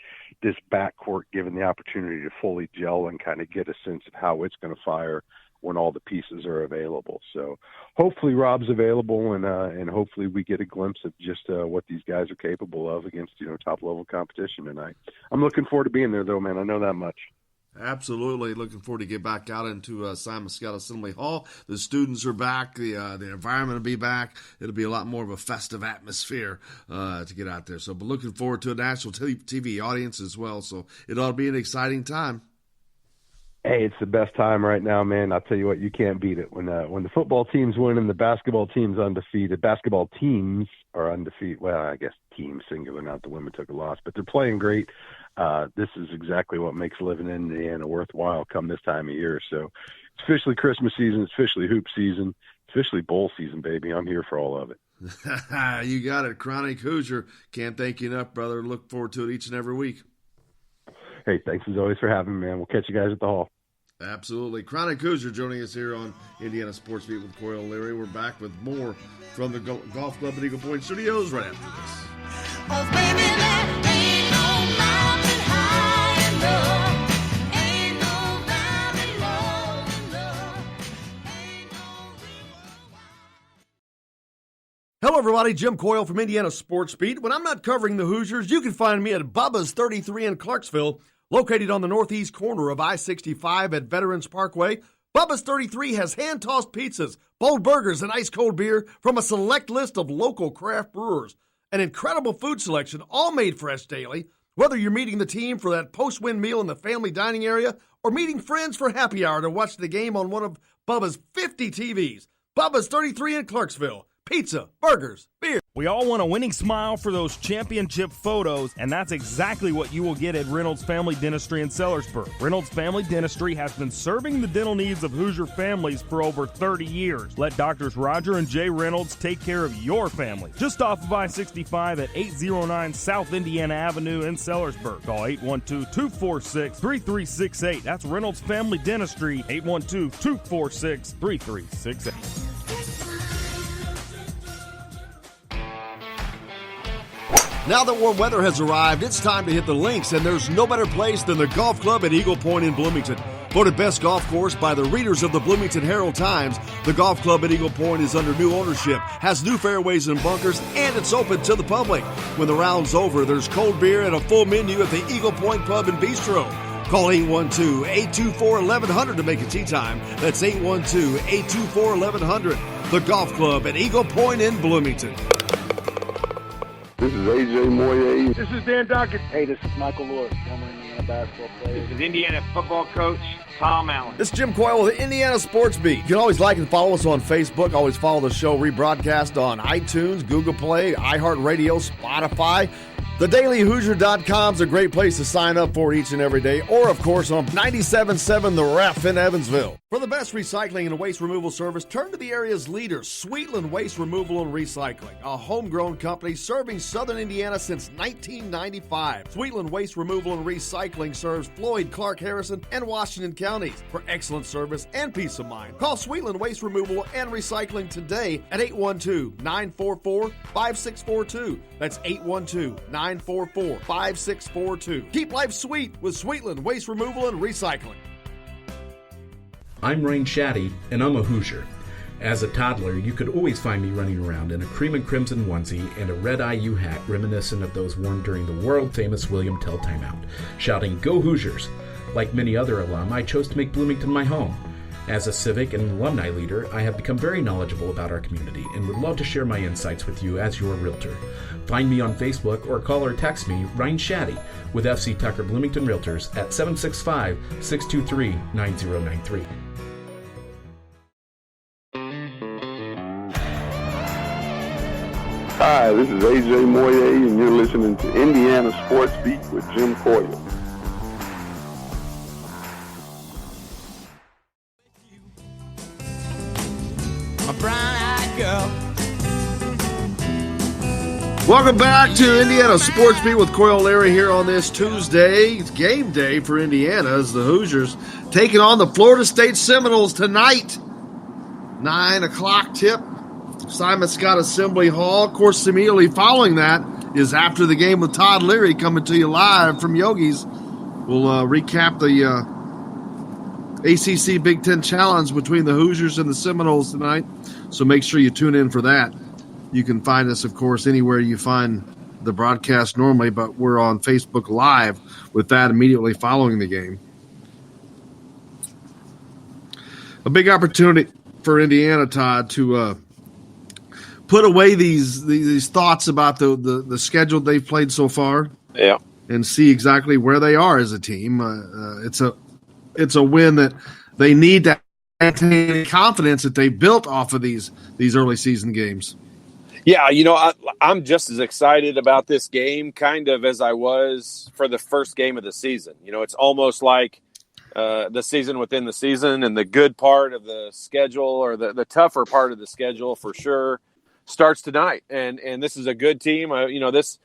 this backcourt given the opportunity to fully gel and kind of get a sense of how it's going to fire when all the pieces are available. So hopefully Rob's available, and hopefully we get a glimpse of just what these guys are capable of against top level competition tonight. I'm looking forward to being there, though, man. I know that much. Absolutely. Looking forward to get back out into Simon Scout Assembly Hall. The students are back. The environment will be back. It'll be a lot more of a festive atmosphere to get out there. So, but looking forward to a national TV audience as well. So it ought to be an exciting time. Hey, it's the best time right now, man. I'll tell you what, you can't beat it. When the football team's winning, the basketball team's undefeated. Basketball teams are undefeated. Well, I guess team singular, not the women took a loss, but they're playing great. This is exactly what makes living in Indiana worthwhile come this time of year. So it's officially Christmas season. It's officially hoop season. It's officially bowl season, baby. I'm here for all of it. You got it. Chronic Hoosier. Can't thank you enough, brother. Look forward to it each and every week. Hey, thanks as always for having me, man. We'll catch you guys at the hall. Absolutely. Chronic Hoosier joining us here on Indiana Sports Beat with Corey O'Leary. We're back with more from the Golf Club at Eagle Point Studios right after this. Oh, baby, that ain't no mountain high. everybody. Jim Coyle from Indiana Sports Beat. When I'm not covering the Hoosiers, you can find me at Bubba's 33 in Clarksville, located on the northeast corner of I-65 at Veterans Parkway. Bubba's 33 has hand-tossed pizzas, bold burgers, and ice-cold beer from a select list of local craft brewers. An incredible food selection, all made fresh daily. Whether you're meeting the team for that post-win meal in the family dining area or meeting friends for happy hour to watch the game on one of Bubba's 50 TVs. Bubba's 33 in Clarksville. Pizza, burgers, beer. We all want a winning smile for those championship photos, and that's exactly what you will get at Reynolds Family Dentistry in Sellersburg. Reynolds Family Dentistry has been serving the dental needs of Hoosier families for over 30 years. Let Doctors Roger and Jay Reynolds take care of your family. Just off of I-65 at 809 South Indiana Avenue in Sellersburg. Call 812-246-3368. That's Reynolds Family Dentistry, 812-246-3368. Now that warm weather has arrived, it's time to hit the links, and there's no better place than the Golf Club at Eagle Point in Bloomington. Voted best golf course by the readers of the Bloomington Herald-Times, the Golf Club at Eagle Point is under new ownership, has new fairways and bunkers, and it's open to the public. When the round's over, there's cold beer and a full menu at the Eagle Point Pub and Bistro. Call 812-824-1100 to make a tee time. That's 812-824-1100. The Golf Club at Eagle Point in Bloomington. This is AJ Moye. This is Dan Dockett. Hey, this is Michael Lewis, former Indiana basketball player. This is Indiana football coach Tom Allen. This is Jim Coyle with the Indiana Sports Beat. You can always like and follow us on Facebook. Always follow the show rebroadcast on iTunes, Google Play, iHeartRadio, Spotify. TheDailyHoosier.com is a great place to sign up for each and every day, or, of course, on 97.7 The Ref in Evansville. For the best recycling and waste removal service, turn to the area's leader, Sweetland Waste Removal and Recycling, a homegrown company serving southern Indiana since 1995. Sweetland Waste Removal and Recycling serves Floyd, Clark, Harrison, and Washington counties. For excellent service and peace of mind, call Sweetland Waste Removal and Recycling today at 812-944-5642. That's 812-944-5642. Keep life sweet with Sweetland Waste Removal and Recycling. I'm Rain Shaddy, and I'm a Hoosier. As a toddler, you could always find me running around in a cream and crimson onesie and a red IU hat reminiscent of those worn during the world-famous William Tell timeout, shouting, "Go Hoosiers!" Like many other alum, I chose to make Bloomington my home. As a civic and alumni leader, I have become very knowledgeable about our community and would love to share my insights with you as your realtor. Find me on Facebook or call or text me, Ryan Shaddy, with FC Tucker Bloomington Realtors at 765-623-9093. Hi, this is AJ Moye, and you're listening to Indiana Sports Beat with Jim Coyle. A brown-eyed girl. Welcome back to Indiana Sports Beat with Coyle Larry here on this Tuesday. It's game day for Indiana as the Hoosiers taking on the Florida State Seminoles tonight. 9 o'clock tip. Simon Scott Assembly Hall. Of course, immediately following that is After the Game with Todd Leary, coming to you live from Yogi's. We'll recap the ACC Big Ten Challenge between the Hoosiers and the Seminoles tonight, so make sure you tune in for that. You can find us, of course, anywhere you find the broadcast normally, but we're on Facebook Live with that immediately following the game. A big opportunity for Indiana, Todd, to put away these thoughts about the schedule they've played so far, and see exactly where they are as a team. It's a win that they need to maintain confidence that they built off of these early season games. Yeah, I'm just as excited about this game kind of as I was for the first game of the season. It's almost like the season within the season, and the good part of the schedule, or the tougher part of the schedule for sure, starts tonight. And this is a good team. This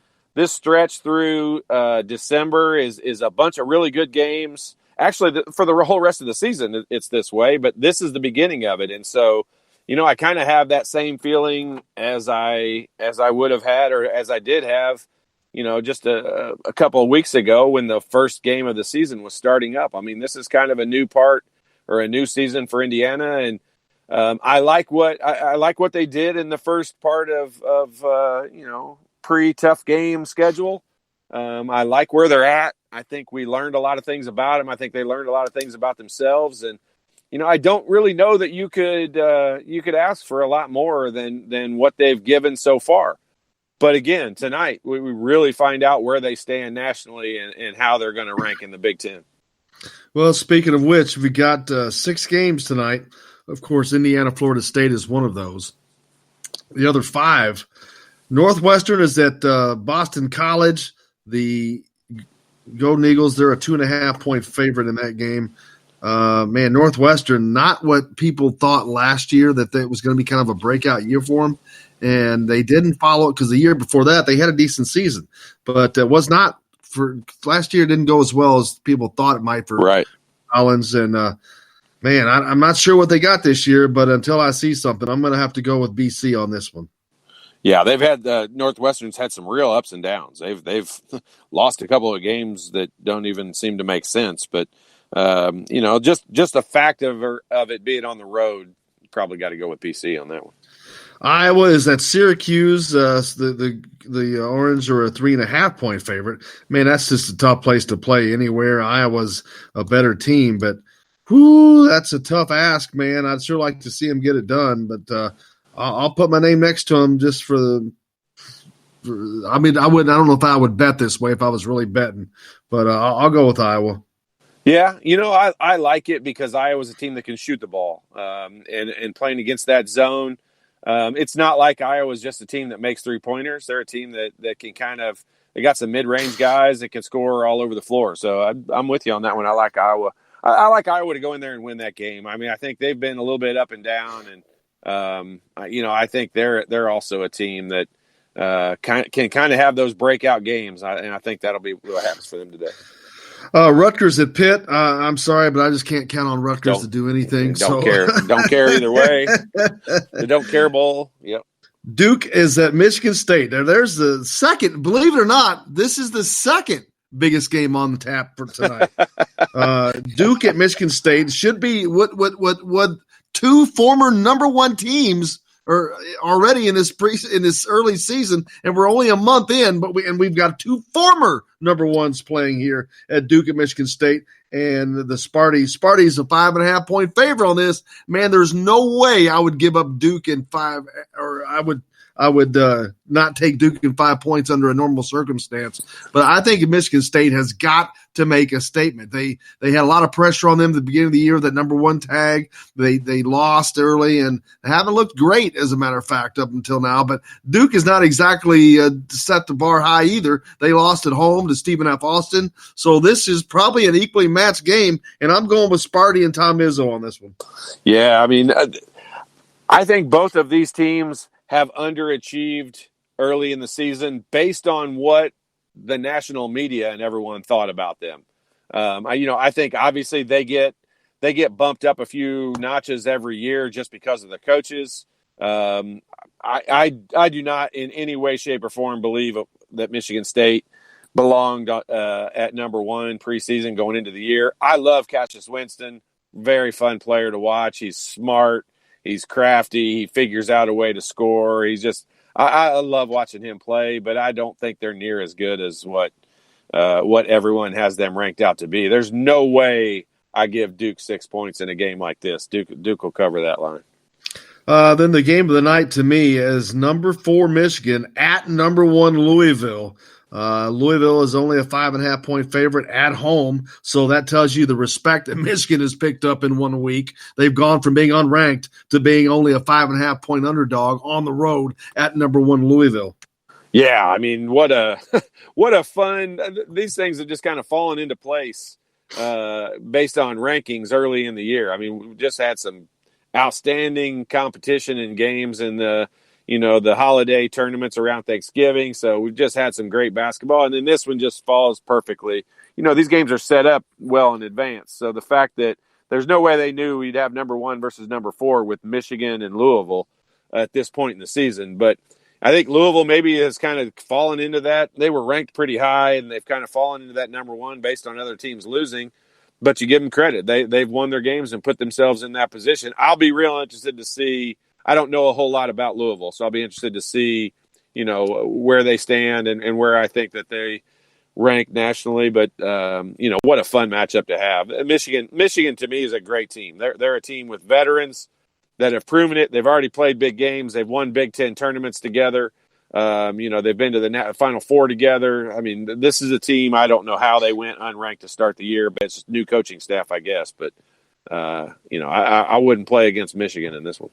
stretch through December is a bunch of really good games. Actually, for the whole rest of the season, it's this way, but this is the beginning of it. And so, I kind of have that same feeling as I would have had, or as I did have, just a couple of weeks ago when the first game of the season was starting up. I mean, this is kind of a new part, or a new season for Indiana. And I like what they did in the first part of pre-tough game schedule. I like where they're at. I think we learned a lot of things about them. I think they learned a lot of things about themselves, and I don't really know that you could ask for a lot more than what they've given so far. But again, tonight we really find out where they stand nationally and how they're going to rank in the Big Ten. Well, speaking of which, we got 6 games tonight. Of course, Indiana, Florida State is one of those. The other 5, Northwestern is at Boston College. The Golden Eagles, they're a 2.5-point favorite in that game. Northwestern, not what people thought last year that it was going to be kind of a breakout year for them. And they didn't follow it because the year before that they had a decent season. But it was not for last year. It didn't go as well as people thought it might for Collins. And, I'm not sure what they got this year, but until I see something, I'm going to have to go with BC on this one. Yeah, they've had Northwestern's had some real ups and downs. They've lost a couple of games that don't even seem to make sense. But just the fact of it being on the road, you probably got to go with BC on that one. Iowa is at Syracuse. The Orange are a 3.5-point favorite. Man, that's just a tough place to play anywhere. Iowa's a better team, but that's a tough ask, man. I'd sure like to see them get it done, but I'll put my name next to them just for I don't know if I would bet this way if I was really betting, but I'll go with Iowa. Yeah, I like it because Iowa's a team that can shoot the ball, and playing against that zone. It's not like Iowa's just a team that makes 3-pointers. They're a team that can they got some mid-range guys that can score all over the floor. So I'm with you on that one. I like Iowa. I like Iowa to go in there and win that game. I mean, I think they've been a little bit up and down, and I think they're also a team that can kind of have those breakout games, and I think that'll be what happens for them today. Rutgers at Pitt. I'm sorry, but I just can't count on Rutgers to do anything. Don't care either way. The don't care bowl. Yep. Duke is at Michigan State. There's the second. Believe it or not, this is the second biggest game on the tap for tonight. Duke at Michigan State should be what 2 former number 1 teams are already in this early season, and we're only a month in, but we've got 2 former number 1s playing here at Duke at Michigan State, and the Sparty's a 5.5-point favorite on this. Man, there's no way I would give up Duke in 5, or I would not take Duke in 5 points under a normal circumstance. But I think Michigan State has got to make a statement. They had a lot of pressure on them at the beginning of the year, that number 1 tag. They lost early and haven't looked great, as a matter of fact, up until now. But Duke is not exactly set the bar high either. They lost at home to Stephen F. Austin. So this is probably an equally matched game, and I'm going with Sparty and Tom Izzo on this one. Yeah, I mean, I think both of these teams have underachieved early in the season based on what the national media and everyone thought about them. I think obviously they get bumped up a few notches every year just because of the coaches. I do not in any way, shape, or form believe that Michigan State belonged at number 1 preseason going into the year. I love Cassius Winston, very fun player to watch. He's smart. He's crafty. He figures out a way to score. He's just I love watching him play, but I don't think they're near as good as what everyone has them ranked out to be. There's no way I give Duke 6 points in a game like this. Duke will cover that line. Then the game of the night to me is number 4 Michigan at number 1 Louisville. Louisville is only a 5.5-point favorite at home, so that tells you the respect that Michigan has picked up in 1 week. They've gone from being unranked to being only a 5.5-point underdog on the road at number 1 Louisville. Yeah, I mean, what a fun – these things have just kind of fallen into place based on rankings early in the year. I mean, we've just had some outstanding competition in games in the holiday tournaments around Thanksgiving. So we've just had some great basketball. And then this one just falls perfectly. These games are set up well in advance. So the fact that there's no way they knew we'd have number 1 versus number 4 with Michigan and Louisville at this point in the season. But I think Louisville maybe has kind of fallen into that. They were ranked pretty high, and they've kind of fallen into that number 1 based on other teams losing. but you give them credit. They've won their games and put themselves in that position. I'll be real interested to see. I don't know a whole lot about Louisville, so I'll be interested to see, where they stand and where I think that they rank nationally. But what a fun matchup to have. Michigan to me is a great team. They're a team with veterans that have proven it. They've already played big games. They've won Big Ten tournaments together. They've been to the Final Four together. I mean, this is a team. I don't know how they went unranked to start the year, but it's just new coaching staff, I guess. But I wouldn't play against Michigan in this one.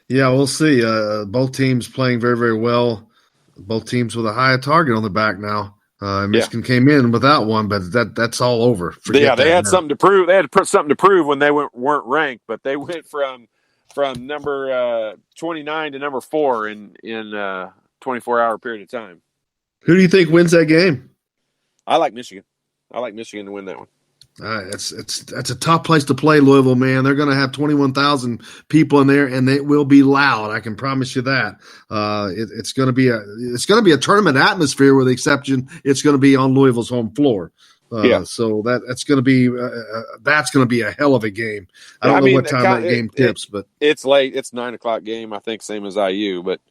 Yeah, we'll see. Both teams playing very, very well. Both teams with a high target on the back now. Michigan came in without one, but that's all over. They had something to prove. They had to put something to prove when they weren't ranked, but they went from number 29 to number 4 in 24-hour period of time. Who do you think wins that game? I like Michigan. I like Michigan to win that one. That's a tough place to play, Louisville, man. They're going to have 21,000 people in there, and it will be loud. I can promise you that. It's going to be a tournament atmosphere, with the exception it's going to be on Louisville's home floor. So that's going to be a hell of a game. I don't know what time that game tips, but it's late. It's 9:00 game, I think, same as IU, but.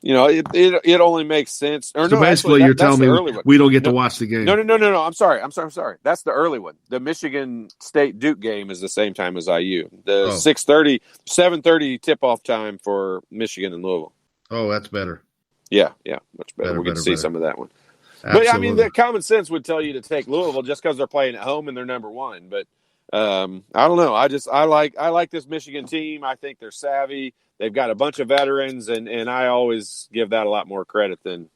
It only makes sense. Or so no, basically, actually, you're telling me we don't get to watch the game. No. I'm sorry. That's the early one. The Michigan State Duke game is the same time as IU. The 7:30 tip-off time for Michigan and Louisville. Oh, that's better. Yeah, much better. We're going to see some of that one. Absolutely. But I mean, the common sense would tell you to take Louisville just because they're playing at home and they're number 1. But I don't know. I like this Michigan team. I think they're savvy. They've got a bunch of veterans, and I always give that a lot more credit than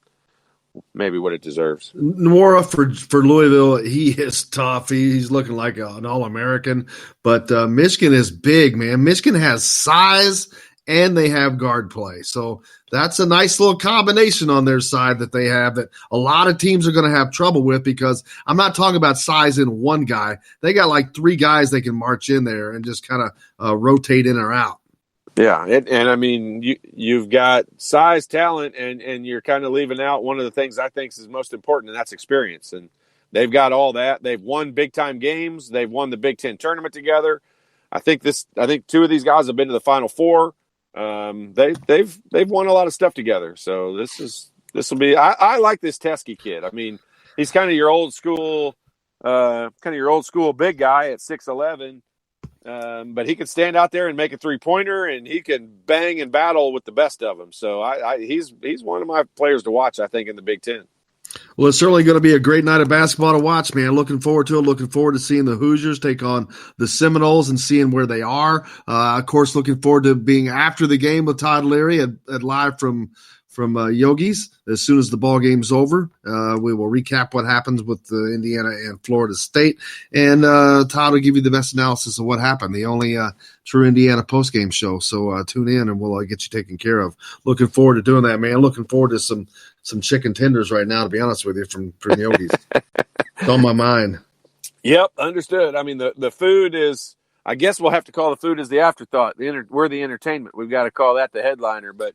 maybe what it deserves. Nora for Louisville, he is tough. He's looking like an All-American. But Michigan is big, man. Michigan has size, and they have guard play. So that's a nice little combination on their side that they have that a lot of teams are going to have trouble with, because I'm not talking about size in one guy. They got like 3 guys they can march in there and just kind of rotate in or out. Yeah, and I mean, you've got size, talent, and you're kind of leaving out one of the things I think is most important, and that's experience. And they've got all that. They've won big-time games. They've won the Big Ten tournament together. I think 2 of these guys have been to the Final Four. They've won a lot of stuff together. So this will be. I like this Teskey kid. I mean, he's kind of your old school big guy at 6'11". But he can stand out there and make a 3-pointer, and he can bang and battle with the best of them. So he's one of my players to watch, I think, in the Big Ten. Well, it's certainly going to be a great night of basketball to watch, man. Looking forward to it. Looking forward to seeing the Hoosiers take on the Seminoles and seeing where they are. Of course, looking forward to being after the game with Todd Leary at live from Yogi's. As soon as the ball game's over, we will recap what happens with Indiana and Florida State, and Todd will give you the best analysis of what happened, the only true Indiana postgame show. So tune in, and we'll get you taken care of. Looking forward to doing that, man. Looking forward to some chicken tenders right now, to be honest with you, from Yogi's. It's on my mind. Yep, understood. I mean, the food is, I guess we'll have to call the food as the afterthought. We're the entertainment. We've got to call that the headliner, but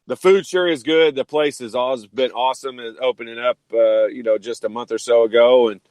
the food sure is good. The place has always been awesome. It's opening up, just a month or so ago, and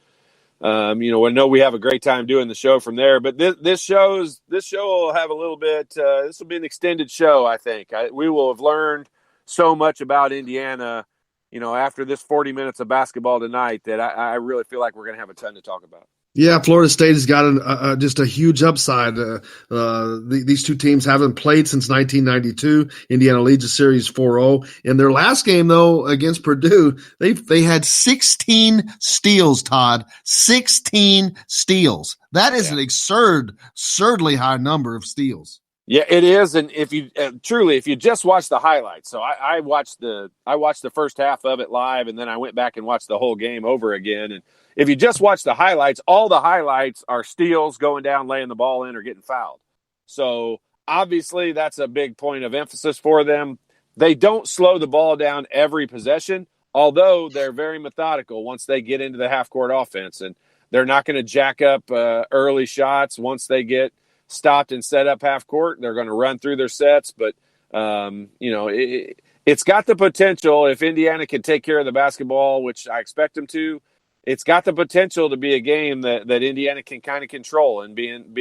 I know we have a great time doing the show from there. But this show will have a little bit. This will be an extended show, I think. We will have learned so much about Indiana, after this 40 minutes of basketball tonight, that I really feel like we're going to have a ton to talk about. Yeah, Florida State has got just a huge upside. These 2 teams haven't played since 1992. Indiana leads the series 4-0. In their last game, though, against Purdue, they had 16 steals, Todd. 16 steals. That is an absurdly high number of steals. Yeah, it is. And if you just watch the highlights, so I watched the first half of it live, and then I went back and watched the whole game over again. And if you just watch the highlights, all the highlights are steals, going down, laying the ball in, or getting fouled. So obviously that's a big point of emphasis for them. They don't slow the ball down every possession, although they're very methodical once they get into the half-court offense. And they're not going to jack up early shots once they get stopped and set up half-court. They're going to run through their sets. But, it's got the potential, if Indiana can take care of the basketball, which I expect them to, it's got the potential to be a game that Indiana can kind of control and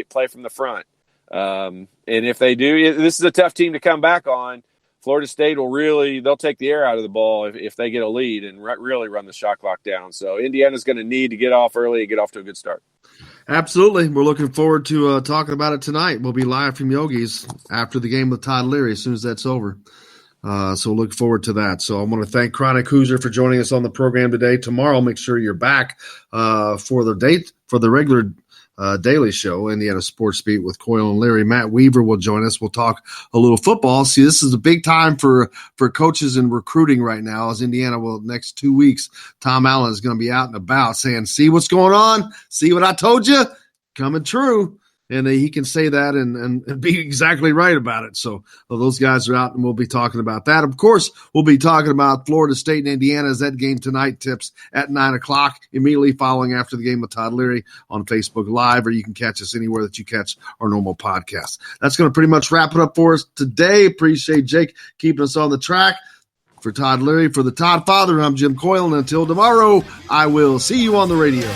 play from the front. And if they do, this is a tough team to come back on. Florida State they'll take the air out of the ball if they get a lead and really run the shot clock down. So Indiana's going to need to get off early and get off to a good start. Absolutely. We're looking forward to talking about it tonight. We'll be live from Yogi's after the game with Todd Leary as soon as that's over. So look forward to that. So I want to thank Chronic Hoosier for joining us on the program today. Tomorrow, make sure you're back for the regular daily show, Indiana Sports Beat with Coyle and Leary. Matt Weaver will join us. We'll talk a little football. See, this is a big time for coaches and recruiting right now, as Indiana will next 2 weeks. Tom Allen is going to be out and about saying, see what's going on? See what I told you? Coming true. And he can say that and be exactly right about it. So those guys are out, and we'll be talking about that. Of course, we'll be talking about Florida State and Indiana as that game tonight tips at 9 o'clock, immediately following after the game with Todd Leary on Facebook Live, or you can catch us anywhere that you catch our normal podcast. That's going to pretty much wrap it up for us today. Appreciate Jake keeping us on the track. For Todd Leary, for the Todd Father, I'm Jim Coyle, and until tomorrow, I will see you on the radio.